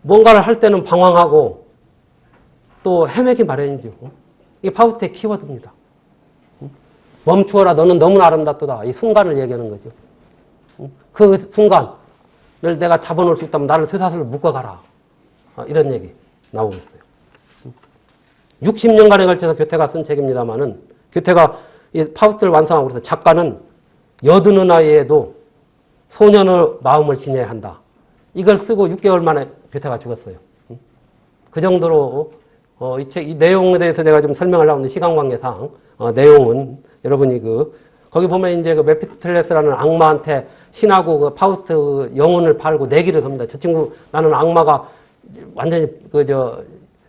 뭔가를 할 때는 방황하고 또 헤매기 마련이죠. 이게 파우스트의 키워드입니다. 멈추어라. 너는 너무나 아름답도다. 이 순간을 얘기하는 거죠. 그 순간을 내가 잡아놓을 수 있다면 나를 쇠사슬로 묶어가라. 이런 얘기 나오고 있어요. 60년간에 걸쳐서 교태가 쓴 책입니다만은 교태가 이 파우스트를 완성하고 그래서 작가는 여드는 나이에도 소년의 마음을 지녀야 한다. 이걸 쓰고 6개월 만에 교태가 죽었어요. 그 정도로 이 내용에 대해서 제가 좀 설명을 하고 있는데 시간 관계상 내용은 여러분이 거기 보면 이제 메피스토펠레스라는 악마한테 신하고 그 파우스트 영혼을 팔고 내기를 합니다. 저 친구 나는 악마가 완전히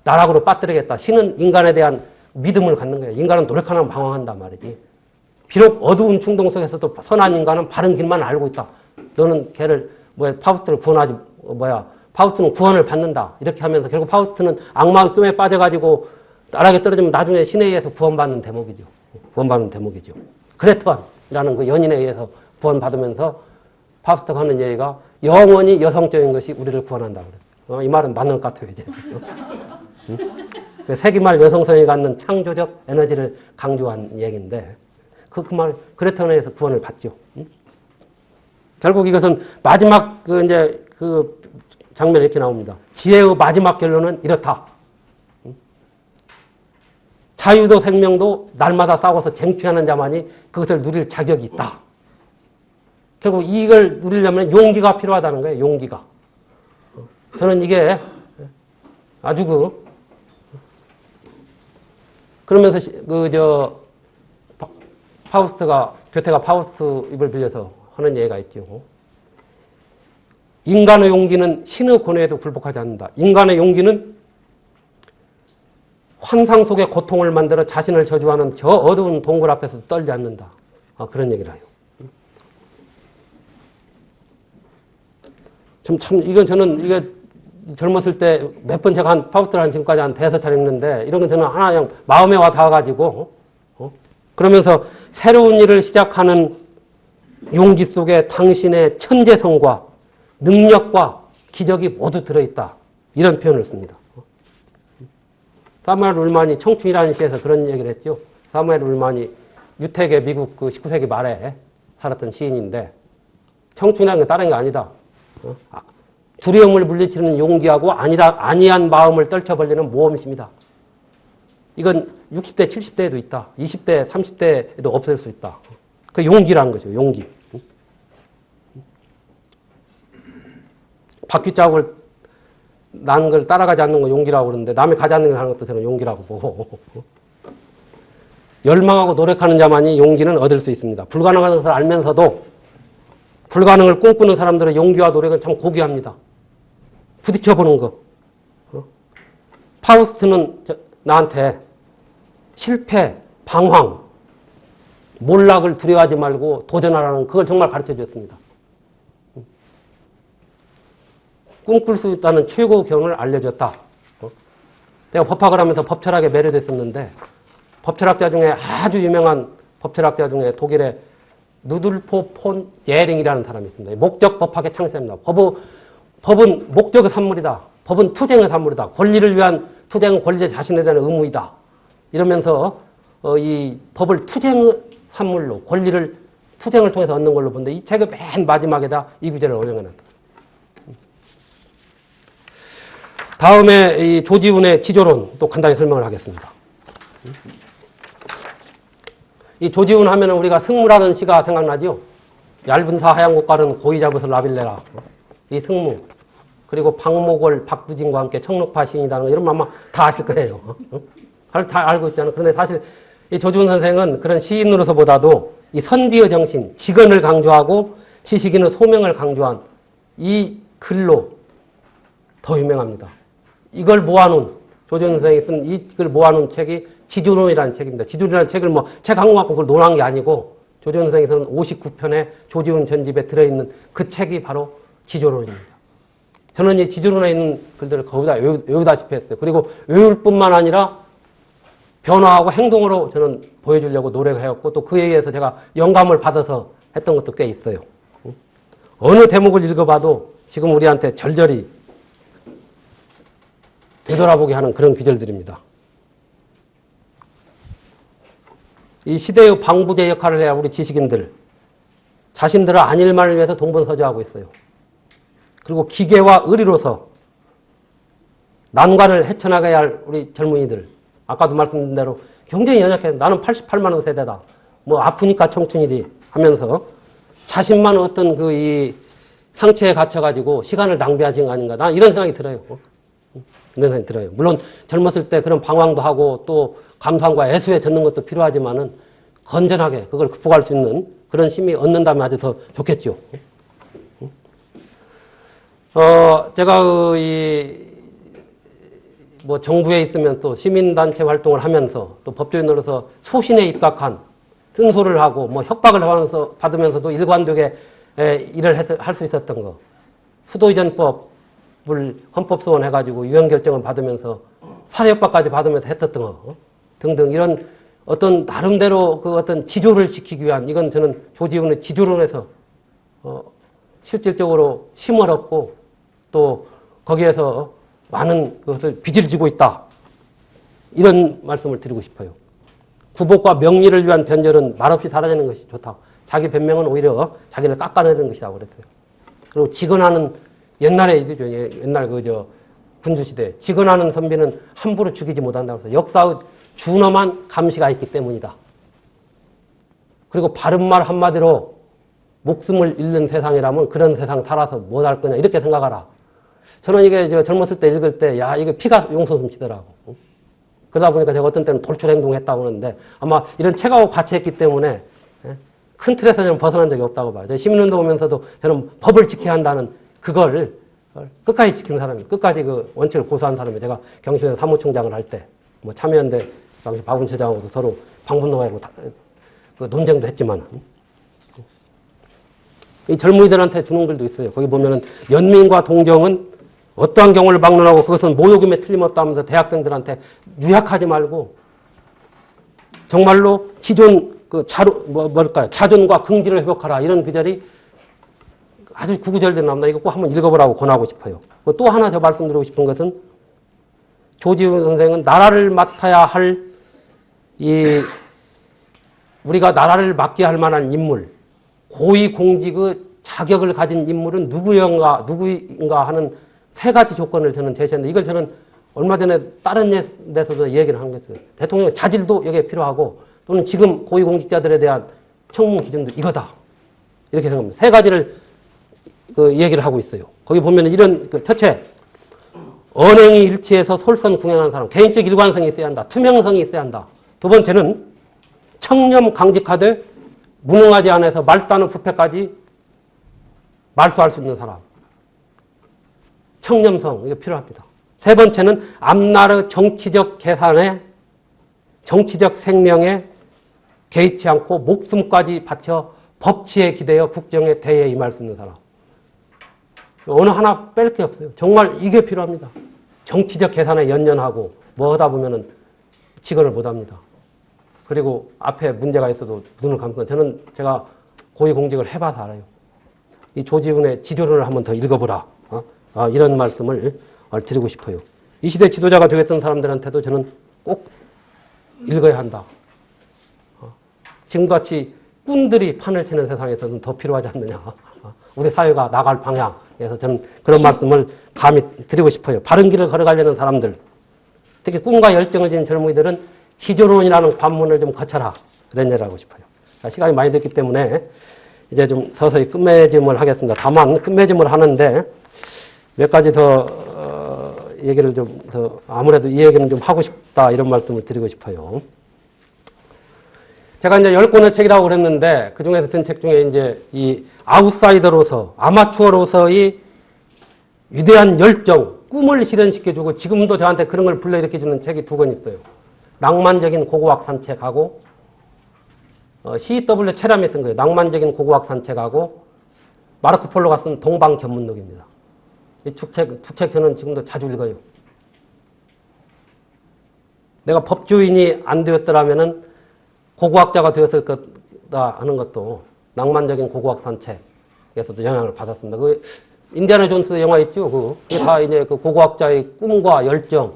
나락으로 빠뜨리겠다. 신은 인간에 대한 믿음을 갖는 거예요. 인간은 노력하면 방황한단 말이지. 비록 어두운 충동 속에서도 선한 인간은 바른 길만 알고 있다. 너는 걔를 파우스트를 구원하지 파우스트는 구원을 받는다. 이렇게 하면서 결국 파우스트는 악마의 꿈에 빠져가지고 나락에 떨어지면 나중에 신에 의해서 구원받는 대목이죠. 구원받는 대목이죠. 그레트반이라는 그 연인에 의해서 구원받으면서 파우스트가 하는 얘기가 영원히 여성적인 것이 우리를 구원한다 그랬어요. 이 말은 맞는 것 같아요, 이제. 세기말 여성성이 갖는 창조적 에너지를 강조한 얘기인데 그 말 그레트반에 의해서 구원을 받죠. 결국 이것은 마지막 그 장면에 이렇게 나옵니다. 지혜의 마지막 결론은 이렇다. 자유도 생명도 날마다 싸워서 쟁취하는 자만이 그것을 누릴 자격이 있다. 결국 이걸 누리려면 용기가 필요하다는 거예요. 용기가. 저는 이게 아주 그러면서 교태가 파우스트 입을 빌려서 하는 얘기가 있죠. 인간의 용기는 신의 권위에도 굴복하지 않는다. 인간의 용기는 환상 속의 고통을 만들어 자신을 저주하는 저 어두운 동굴 앞에서 떨지 않는다. 그런 얘기를 해요. 이건 저는 이게 젊었을 때 몇 번 제가 파우스트를 지금까지 한 5차례 읽는데 이런 건 저는 하나 그냥 마음에 와 닿아가지고 그러면서 새로운 일을 시작하는 용기 속에 당신의 천재성과 능력과 기적이 모두 들어있다. 이런 표현을 씁니다. 사무엘 울만이 청춘이라는 시에서 그런 얘기를 했죠. 사무엘 울만이 유택의 미국 19세기 말에 살았던 시인인데 청춘이라는 게 다른 게 아니다. 두려움을 물리치는 용기하고 안이한 마음을 떨쳐버리는 모험심이다. 이건 60대, 70대에도 있다. 20대, 30대에도 없을 수 있다. 그 용기라는 거죠. 용기. 바퀴자국을 난 걸 따라가지 않는 거 용기라고 그러는데 남이 가지 않는 걸 하는 것도 저는 용기라고 보고 열망하고 노력하는 자만이 용기는 얻을 수 있습니다. 불가능한 것을 알면서도 불가능을 꿈꾸는 사람들의 용기와 노력은 참 고귀합니다. 부딪혀보는 거. 파우스트는 나한테 실패, 방황, 몰락을 두려워하지 말고 도전하라는 그걸 정말 가르쳐 주었습니다. 꿈꿀 수 있다는 최고 교훈을 알려줬다. 내가 법학을 하면서 법철학에 매료됐었는데 법철학자 중에 아주 유명한 법철학자 중에 독일의 누들포 폰 예링이라는 사람이 있습니다. 목적 법학의 창시자입니다. 법은 목적의 산물이다. 법은 투쟁의 산물이다. 권리를 위한 투쟁은 권리자 자신에 대한 의무이다. 이러면서 이 법을 투쟁의 산물로 권리를 투쟁을 통해서 얻는 걸로 보는데 이 책의 맨 마지막에다 이 구절을 올려놨다. 다음에 이 조지훈의 지조론 또 간단히 설명을 하겠습니다. 이 조지훈 하면은 우리가 승무라는 시가 생각나죠? 얇은 사 하얀 곳가는 고이 잡으서 라빌레라. 이 승무. 그리고 박목월, 박두진과 함께 청록파 시인이라는 거 이런 거 아마 다 아실 거예요. 다 알고 있잖아요. 그런데 사실 이 조지훈 선생은 그런 시인으로서보다도 이 선비의 정신, 직언을 강조하고 지식인의 소명을 강조한 이 글로 더 유명합니다. 이걸 모아놓은 조지훈 선생이 쓴 이걸 모아놓은 책이 지조론이라는 책입니다. 지조론이라는 책을 책 한 권 갖고 그걸 논한 게 아니고 조지훈 선생이 쓴 59편의 조지훈 전집에 들어있는 그 책이 바로 지조론입니다. 저는 이 지조론에 있는 글들을 거의 다 외우다시피 했어요. 그리고 외울 뿐만 아니라 변화하고 행동으로 저는 보여주려고 노력을 해왔고 또 그에 의해서 제가 영감을 받아서 했던 것도 꽤 있어요. 어느 대목을 읽어봐도 지금 우리한테 절절히 되돌아보게 하는 그런 귀절들입니다. 이 시대의 방부제 역할을 해야 우리 지식인들 자신들의 안일만을 위해서 동분서주하고 있어요. 그리고 기계와 의리로서 난관을 헤쳐나가야 할 우리 젊은이들 아까도 말씀드린 대로 굉장히 연약해. 나는 88만 원 세대다. 아프니까 청춘이지 하면서 자신만 어떤 이 상처에 갇혀가지고 시간을 낭비하신 거 아닌가. 난 이런 생각이 들어요. 이런 생각이 들어요. 물론 젊었을 때 그런 방황도 하고 또 감상과 애수에 젖는 것도 필요하지만은 건전하게 그걸 극복할 수 있는 그런 힘이 얻는다면 아주 더 좋겠죠. 제가 정부에 있으면 또 시민단체 활동을 하면서 또 법조인으로서 소신에 입각한 쓴소리를 하고 협박을 받으면서도 일관되게 일을 할 수 있었던 거. 수도이전법을 헌법소원해가지고 유연결정을 받으면서 사회협박까지 받으면서 했었던 거 등등 이런 어떤 나름대로 그 어떤 지조를 지키기 위한 이건 저는 조지훈의 지조론에서 실질적으로 힘을 얻고 또 거기에서 많은 것을 빚을 지고 있다. 이런 말씀을 드리고 싶어요. 구복과 명리를 위한 변절은 말없이 사라지는 것이 좋다. 자기 변명은 오히려 자기를 깎아내리는 것이라고 그랬어요. 그리고 직언하는 옛날에 옛날 군주시대 직언하는 선비는 함부로 죽이지 못한다고 해서 역사의 준엄한 감시가 있기 때문이다. 그리고 바른 말 한마디로 목숨을 잃는 세상이라면 그런 세상 살아서 못 할 거냐 이렇게 생각하라. 저는 이게 젊었을 때 읽을 때 이게 피가 용솟음 치더라고. 그러다 보니까 제가 어떤 때는 돌출 행동했다고 하는데 아마 이런 책하고 같이 했기 때문에 큰 틀에서 저는 벗어난 적이 없다고 봐요. 시민운동 오면서도 저는 법을 지켜야 한다는 그걸 끝까지 지키는 사람이에요. 끝까지 그 원칙을 고수한 사람이에요. 제가 경실련 사무총장을 할 때 참여연대 당시 박운처장하고도 서로 방문동하고 논쟁도 했지만 이 젊은이들한테 주는 글도 있어요. 거기 보면은 연민과 동정은 어떠한 경우를 막론하고 그것은 모욕임에 틀림없다 하면서 대학생들한테 유약하지 말고 정말로 기존 자존과 긍지를 회복하라 이런 구절이 아주 구구절대로 나옵니다. 이거 꼭 한번 읽어보라고 권하고 싶어요. 또 하나 더 말씀드리고 싶은 것은 조지훈 선생은 나라를 맡아야 할 우리가 나라를 맡게 할 만한 인물, 고위공직의 자격을 가진 인물은 누구인가 하는 세 가지 조건을 저는 제시했는데 이걸 저는 얼마 전에 다른 데서도 얘기를 한 거였어요. 대통령 자질도 여기에 필요하고 또는 지금 고위공직자들에 대한 청문 기준도 이거다. 이렇게 생각합니다. 세 가지를 얘기를 하고 있어요. 거기 보면 이런 첫째, 언행이 일치해서 솔선궁행하는 사람, 개인적 일관성이 있어야 한다. 투명성이 있어야 한다. 두 번째는 청렴 강직하되 무능하지 않아서 말다는 부패까지 말소할 수 있는 사람. 청렴성, 이게 필요합니다. 세 번째는 앞나라 정치적 계산에 정치적 생명에 개의치 않고 목숨까지 바쳐 법치에 기대어 국정에 대에 임할 수 있는 사람. 어느 하나 뺄 게 없어요. 정말 이게 필요합니다. 정치적 계산에 연연하고 뭐 하다 보면은 직언을 못 합니다. 그리고 앞에 문제가 있어도 눈을 감고 저는 제가 고위공직을 해봐서 알아요. 이 조지훈의 지도론을 한번 더 읽어보라. 이런 말씀을 드리고 싶어요. 이 시대 지도자가 되겠던 사람들한테도 저는 꼭 읽어야 한다. 지금같이 꾼들이 판을 치는 세상에서는 더 필요하지 않느냐. 우리 사회가 나갈 방향에서 저는 그런 말씀을 감히 드리고 싶어요. 바른 길을 걸어가려는 사람들, 특히 꿈과 열정을 지닌 젊은이들은 지도론이라는 관문을 좀 거쳐라. 그런 얘기를 하고 싶어요. 시간이 많이 됐기 때문에 이제 좀 서서히 끝맺음을 하겠습니다. 다만 끝맺음을 하는데 몇 가지 더 얘기를 좀 더 아무래도 이 얘기는 좀 하고 싶다 이런 말씀을 드리고 싶어요. 제가 이제 10권의 책이라고 그랬는데 그 중에서 든 책 중에 이제 이 아웃사이더로서 아마추어로서의 위대한 열정, 꿈을 실현시켜주고 지금도 저한테 그런 걸 불러일으켜주는 책이 2권 있어요. 낭만적인 고고학 산책하고 C.W. 체람이 쓴 거예요. 낭만적인 고고학 산책하고 마르코 폴로가 쓴 동방 전문록입니다. 이 두 책 저는 지금도 자주 읽어요. 내가 법조인이 안 되었더라면은 고고학자가 되었을 거다 하는 것도 낭만적인 고고학 산책에서도 영향을 받았습니다. 그 인디아나 존스 영화 있죠. 그게 다 이제 그 고고학자의 꿈과 열정,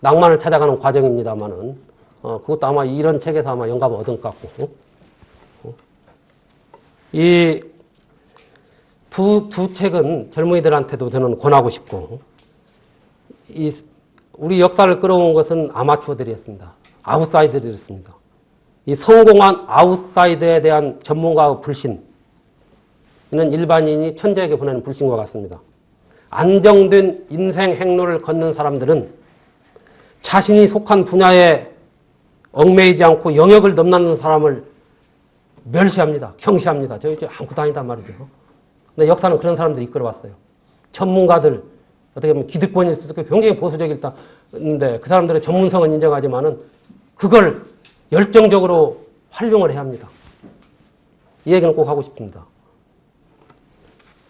낭만을 찾아가는 과정입니다만은 그것도 아마 이런 책에서 아마 영감을 얻은 것 같고 이 두 책은 젊은이들한테도 저는 권하고 싶고 우리 역사를 끌어온 것은 아마추어들이었습니다. 아웃사이더들이었습니다. 이 성공한 아웃사이더에 대한 전문가의 불신, 이는 일반인이 천재에게 보내는 불신과 같습니다. 안정된 인생 행로를 걷는 사람들은 자신이 속한 분야에 얽매이지 않고 영역을 넘나드는 사람을 멸시합니다. 경시합니다. 저 아무것도 아니다 말이죠. 근데 역사는 그런 사람들이 이끌어왔어요. 전문가들, 어떻게 보면 기득권일 수도 있고 굉장히 보수적인데 그 사람들의 전문성은 인정하지만은 그걸 열정적으로 활용을 해야 합니다. 이 얘기는 꼭 하고 싶습니다.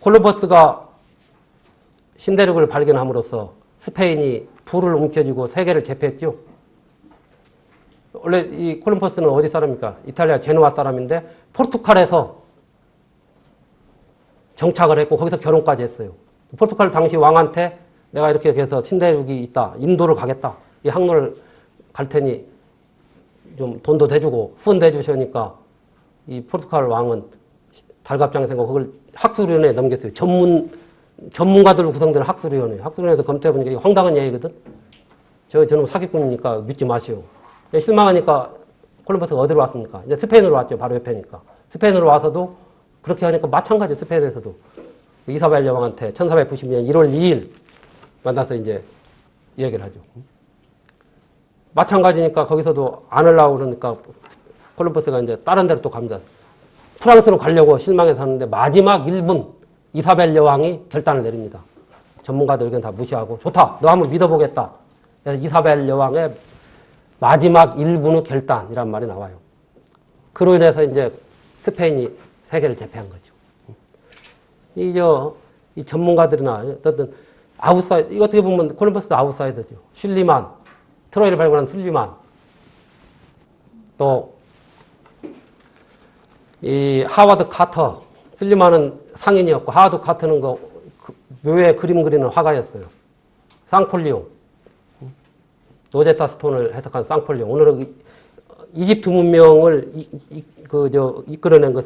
콜럼버스가 신대륙을 발견함으로써 스페인이 불을 움켜쥐고 세계를 제패했죠. 원래 이 콜럼버스는 어디 사람입니까? 이탈리아 제노아 사람인데 포르투갈에서 정착을 했고 거기서 결혼까지 했어요. 포르투갈 당시 왕한테 내가 이렇게 해서 신대륙이 있다. 인도를 가겠다. 이 항로를 갈 테니 좀 돈도 대주고 후원도 해주시니까 이 포르투갈 왕은 달갑장에 생겨 그걸 학술위원회에 넘겼어요. 전문가들로 구성되는 학술위원회. 학술위원회에서 검토해보니까 이게 황당한 얘기거든. 저는 사기꾼이니까 믿지 마시오. 실망하니까 콜럼버스가 어디로 왔습니까? 이제 스페인으로 왔죠. 바로 옆에니까. 스페인으로 와서도 그렇게 하니까 마찬가지 스페인에서도 이사벨 여왕한테 1490년 1월 2일 만나서 이제 얘기를 하죠. 마찬가지니까 거기서도 안 하려고 그러니까 콜럼버스가 이제 다른 데로 또 갑니다. 프랑스로 가려고 실망해서 하는데 마지막 1분 이사벨 여왕이 결단을 내립니다. 전문가들 의견 다 무시하고 좋다. 너 한번 믿어보겠다. 그래서 이사벨 여왕의 마지막 1분의 결단이란 말이 나와요. 그로 인해서 이제 스페인이 세계를 제패한 거죠. 이 전문가들이나 어떤 아웃사이더, 이거 어떻게 보면 콜럼버스도 아웃사이더죠. 슐리만, 트로이를 발굴한 슐리만, 또 이 하워드 카터, 슐리만은 상인이었고 하워드 카터는 묘에 그림 그리는 화가였어요. 쌍폴리옹, 로제타 스톤을 해석한 쌍폴리옹. 오늘은 이집트 문명을 이끌어낸 것,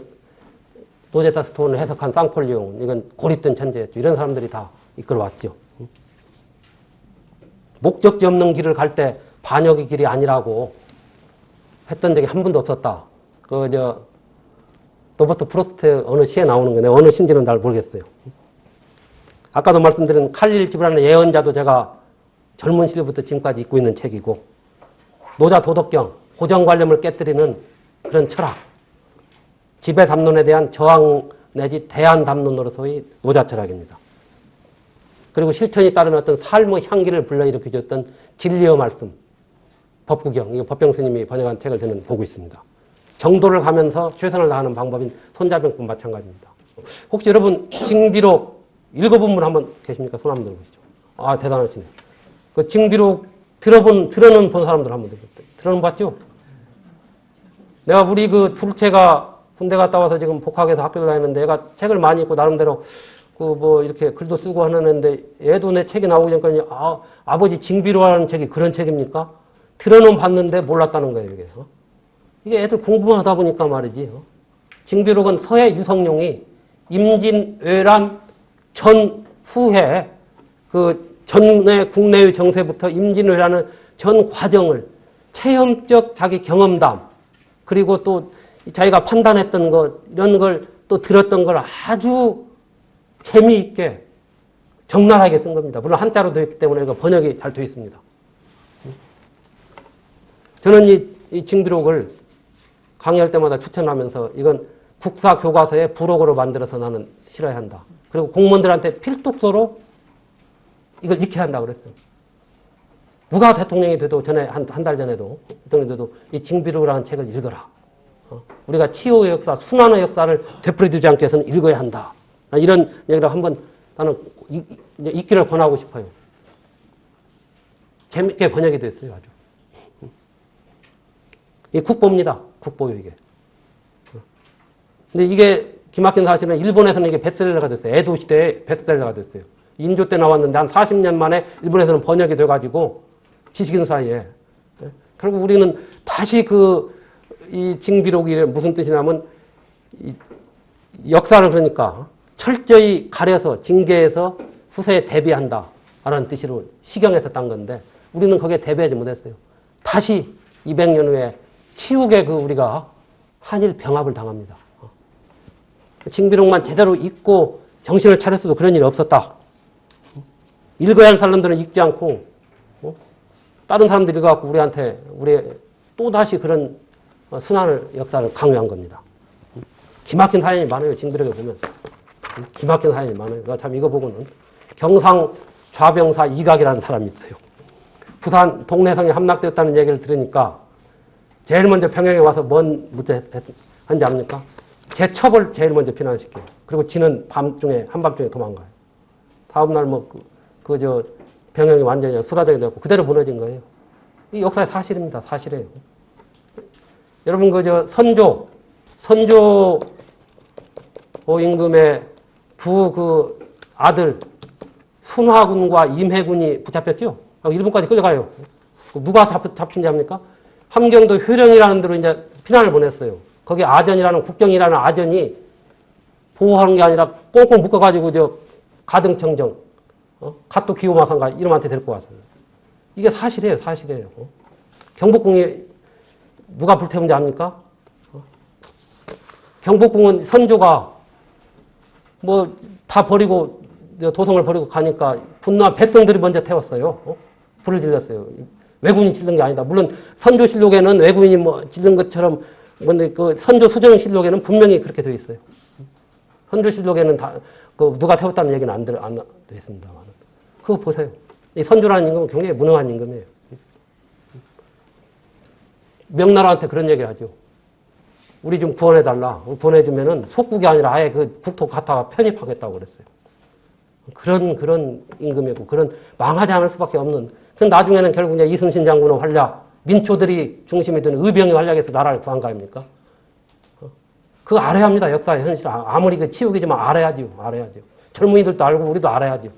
로제타 스톤을 해석한 쌍폴리옹. 이건 고립된 천재였죠. 이런 사람들이 다 이끌어왔죠. 목적지 없는 길을 갈 때 반역의 길이 아니라고 했던 적이 한 번도 없었다. 로버트 프로스트 어느 시에 나오는 거네. 어느 시인지는 잘 모르겠어요. 아까도 말씀드린 칼릴 지브라는 예언자도 제가 젊은 시절부터 지금까지 읽고 있는 책이고, 노자 도덕경, 고정관념을 깨뜨리는 그런 철학, 지배 담론에 대한 저항 내지 대안 담론으로서의 노자 철학입니다. 그리고 실천이 따른 어떤 삶의 향기를 불러일으켜줬던 진리의 말씀, 법구경, 이거 법병 스님이 번역한 책을 저는 보고 있습니다. 정도를 가면서 최선을 다하는 방법인 손자병법 마찬가지입니다. 혹시 여러분 징비록 읽어본 분 한번 계십니까? 손 한번 들어보시죠. 아, 대단하시네. 그 징비록 들어는 본 사람들 한번 들어는 봤죠? 내가 우리 그 둘째가 군대 갔다 와서 지금 복학해서 학교를 다니는데 얘가 책을 많이 읽고 나름대로 그 뭐 이렇게 글도 쓰고 하는 애인데 얘도 내 책이 나오기 전까지 아버지 징비록이라는 책이 그런 책입니까? 들어는 봤는데 몰랐다는 거예요, 이게. 이게 애들 공부만 하다 보니까 말이지. 징비록은 서해 유성룡이 임진왜란 전후에 그 전에 국내의 정세부터 임진왜란의 전 과정을 체험적 자기 경험담 그리고 또 자기가 판단했던 것 이런 걸 또 들었던 걸 아주 재미있게 적나라하게 쓴 겁니다. 물론 한자로 되어 있기 때문에 이거 번역이 잘 되어 있습니다. 저는 이 징비록을 강의할 때마다 추천하면서 이건 국사 교과서에 부록으로 만들어서 나는 실어야 한다. 그리고 공무원들한테 필독서로 이걸 익혀야 한다 그랬어요. 누가 대통령이 돼도 전에 한 달 전에도 대통령이 돼도 이 징비록이라는 책을 읽어라. 우리가 치유의 역사, 순환의 역사를 되풀이되지 않게 해서는 읽어야 한다. 이런 얘기를 한번 나는 읽기를 권하고 싶어요. 재밌게 번역이 됐어요, 아주. 이 국보입니다. 국보요, 이게. 근데 이게 기막힌 사실은 일본에서는 이게 베스트셀러가 됐어요. 에도 시대에 베스트셀러가 됐어요. 인조 때 나왔는데 한 40년 만에 일본에서는 번역이 돼가지고 지식인 사이에. 결국 우리는 다시 이 징비록이 무슨 뜻이냐면 이 역사를 그러니까 철저히 가려서 징계해서 후세에 대비한다. 라는 뜻으로 시경에서 딴 건데 우리는 거기에 대비하지 못했어요. 다시 200년 후에 치욕의 우리가 한일 병합을 당합니다. 징비록만 제대로 읽고 정신을 차렸어도 그런 일이 없었다. 읽어야 할 사람들은 읽지 않고 다른 사람들이 읽어갖고 우리 또다시 그런 순환을 역사를 강요한 겁니다. 기막힌 사연이 많아요. 징비록에 보면. 기막힌 사연이 많아요. 참 이거 보고는 경상 좌병사 이각이라는 사람이 있어요. 부산 동래성에 함락되었다는 얘기를 들으니까 제일 먼저 평양에 와서 뭔 문제 한지 압니까? 제 첩을 제일 먼저 피난시켜요. 그리고 지는 한밤중에 도망가요. 다음날 병영이 완전히 수라장이 되었고 그대로 무너진 거예요. 이 역사의 사실입니다. 사실이에요. 여러분 선조 임금의 두 아들 순화군과 임해군이 붙잡혔죠. 일본까지 끌려가요. 누가 잡힌지 압니까? 함경도 효령이라는 데로 이제 피난을 보냈어요. 거기 아전이라는 국경이라는 아전이 보호하는 게 아니라 꽁꽁 묶어가지고 가등청정, 갓도 기호마상가 이름한테 데리고 왔어요. 이게 사실이에요, 사실이에요. 경복궁이 누가 불태운지 압니까? 경복궁은 선조가 다 버리고 도성을 버리고 가니까 분노한 백성들이 먼저 태웠어요. 불을 질렀어요. 왜군이 질른 게 아니다. 물론 선조실록에는 왜군이 질른 것처럼 근데 선조 수정실록에는 분명히 그렇게 되어 있어요. 선조실록에는 누가 태웠다는 얘기는 안 되어 있습니다만. 그거 보세요. 이 선조라는 임금은 굉장히 무능한 임금이에요. 명나라한테 그런 얘기를 하죠. 우리 좀 구원해달라. 구원해주면은 속국이 아니라 아예 국토 갖다가 편입하겠다고 그랬어요. 그런 임금이고, 그런 망하지 않을 수밖에 없는. 나중에는 결국 이제 이순신 장군의 활약, 민초들이 중심이 되는 의병이 활약해서 나라를 구한 거 아닙니까? 그거 알아야 합니다. 역사의 현실. 아무리 치우기지만 알아야죠. 알아야죠. 젊은이들도 알고 우리도 알아야죠.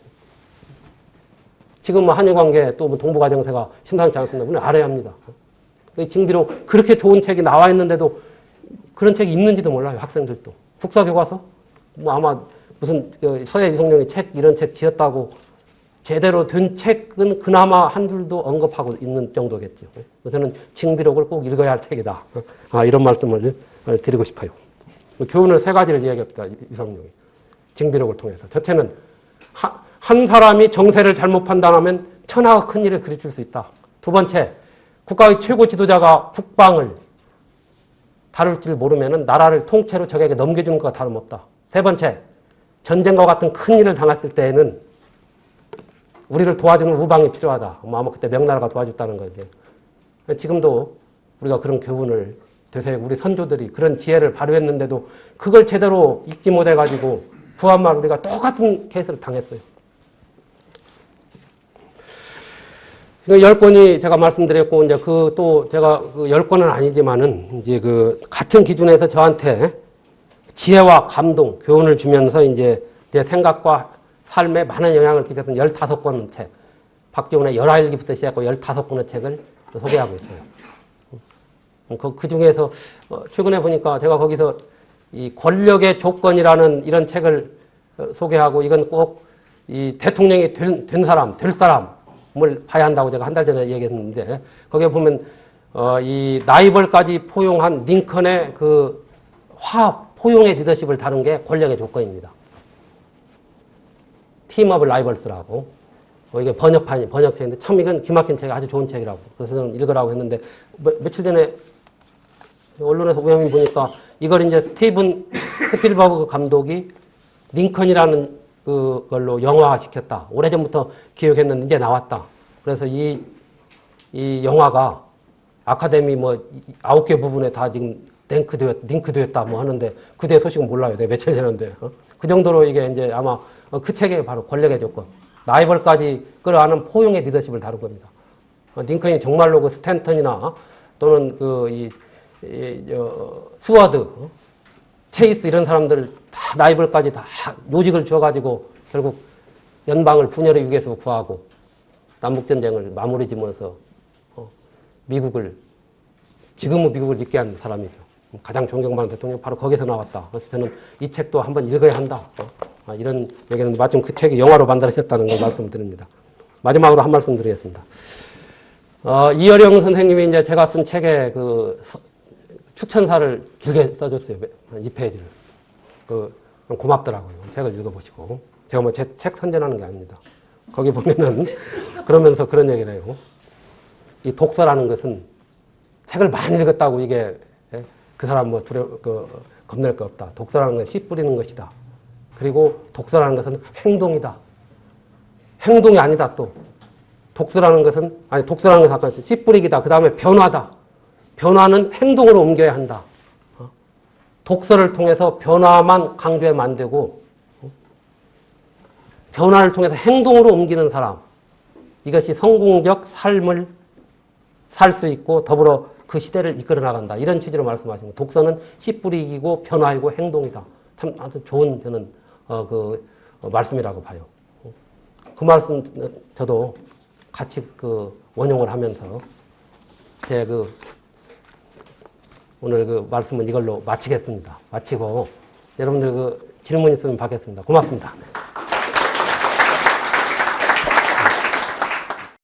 지금 한일 관계 또 동북아정세가 심상치 않습니다. 우리는 알아야 합니다. 징비록 그렇게 좋은 책이 나와 있는데도 그런 책이 있는지도 몰라요. 학생들도. 국사교과서? 아마 무슨 서해 유성룡이 이런 책 지었다고 제대로 된 책은 그나마 한둘도 언급하고 있는 정도겠죠. 저는 징비록을 꼭 읽어야 할 책이다. 이런 말씀을 드리고 싶어요. 교훈을 세 가지를 이야기합니다. 유성룡이. 징비록을 통해서. 첫째는 한 사람이 정세를 잘못 판단하면 천하가 큰 일을 그르칠 수 있다. 두 번째, 국가의 최고 지도자가 국방을 다룰 줄 모르면 나라를 통째로 적에게 넘겨주는 것과 다름없다. 세 번째, 전쟁과 같은 큰 일을 당했을 때에는 우리를 도와주는 우방이 필요하다. 아마 그때 명나라가 도와줬다는 거죠. 지금도 우리가 그런 교훈을 되새기고 우리 선조들이 그런 지혜를 발휘했는데도 그걸 제대로 읽지 못해가지고 부한말 우리가 똑같은 케이스를 당했어요. 그 10권이 제가 말씀드렸고, 이제 또 제가 그 10권은 아니지만은 이제 그 같은 기준에서 저한테 지혜와 감동, 교훈을 주면서 이제 제 생각과 삶에 많은 영향을 끼쳤던 15권 책, 박지훈의 열하일기부터 시작하고 15권의 책을 소개하고 있어요. 그 중에서 최근에 보니까 제가 거기서 이 권력의 조건이라는 이런 책을 소개하고 이건 꼭 이 대통령이 된 사람, 될 사람을 봐야 한다고 제가 한 달 전에 얘기했는데 거기에 보면 이 라이벌까지 포용한 링컨의 그 포용의 리더십을 다룬 게 권력의 조건입니다. 팀 오브 라이벌스라고. 이게 번역책인데 참 이건 기막힌 책이 아주 좋은 책이라고. 그래서 저는 읽으라고 했는데 며칠 전에 언론에서 우연히 보니까 이걸 이제 스티븐 스필버그 감독이 링컨이라는 그걸로 영화화시켰다. 오래전부터 기획했는데 이제 나왔다. 그래서 이 영화가 아카데미 9개 부분에 다 지금 링크되었다 하는데 그대 소식은 몰라요. 내가 며칠 전인데. 그 정도로 이게 이제 아마 그 책에 바로 권력의 조건. 라이벌까지 끌어안은 포용의 리더십을 다룬 겁니다. 링컨이 정말로 그 스탠턴이나 또는 스워드, 체이스 이런 사람들 다 라이벌까지 다 요직을 주어가지고 결국 연방을 분열의 위기에서 구하고 남북전쟁을 마무리 지면서 지금의 미국을 있게 한 사람이죠. 가장 존경받는 대통령이 바로 거기서 나왔다. 그래서 저는 이 책도 한번 읽어야 한다. 이런 얘기는 마침 그 책이 영화로 만들어졌다는 걸 말씀드립니다. 마지막으로 한 말씀 드리겠습니다. 이어령 선생님이 이제 제가 쓴 책에 그 추천사를 길게 써줬어요. 2페이지를. 고맙더라고요. 책을 읽어보시고. 제가 뭐 제 책 선전하는 게 아닙니다. 거기 보면은 그러면서 그런 얘기를 해요. 이 독서라는 것은 책을 많이 읽었다고 이게 그 사람 겁낼 거 없다. 독서라는 건 씨 뿌리는 것이다. 그리고 독서라는 것은 행동이다. 행동이 아니다 또. 독서라는 것은 아까 씨 뿌리기다. 그 다음에 변화다. 변화는 행동으로 옮겨야 한다. 독서를 통해서 변화만 강조하면 안 되고 변화를 통해서 행동으로 옮기는 사람. 이것이 성공적 삶을 살 수 있고 더불어 그 시대를 이끌어 나간다. 이런 취지로 말씀하신 거. 독서는 씨 뿌리기고 변화이고 행동이다. 참 아주 좋은 저는 말씀이라고 봐요. 그 말씀 저도 같이 원용을 하면서 제 오늘 말씀은 이걸로 마치겠습니다. 마치고 여러분들 질문 있으면 받겠습니다. 고맙습니다.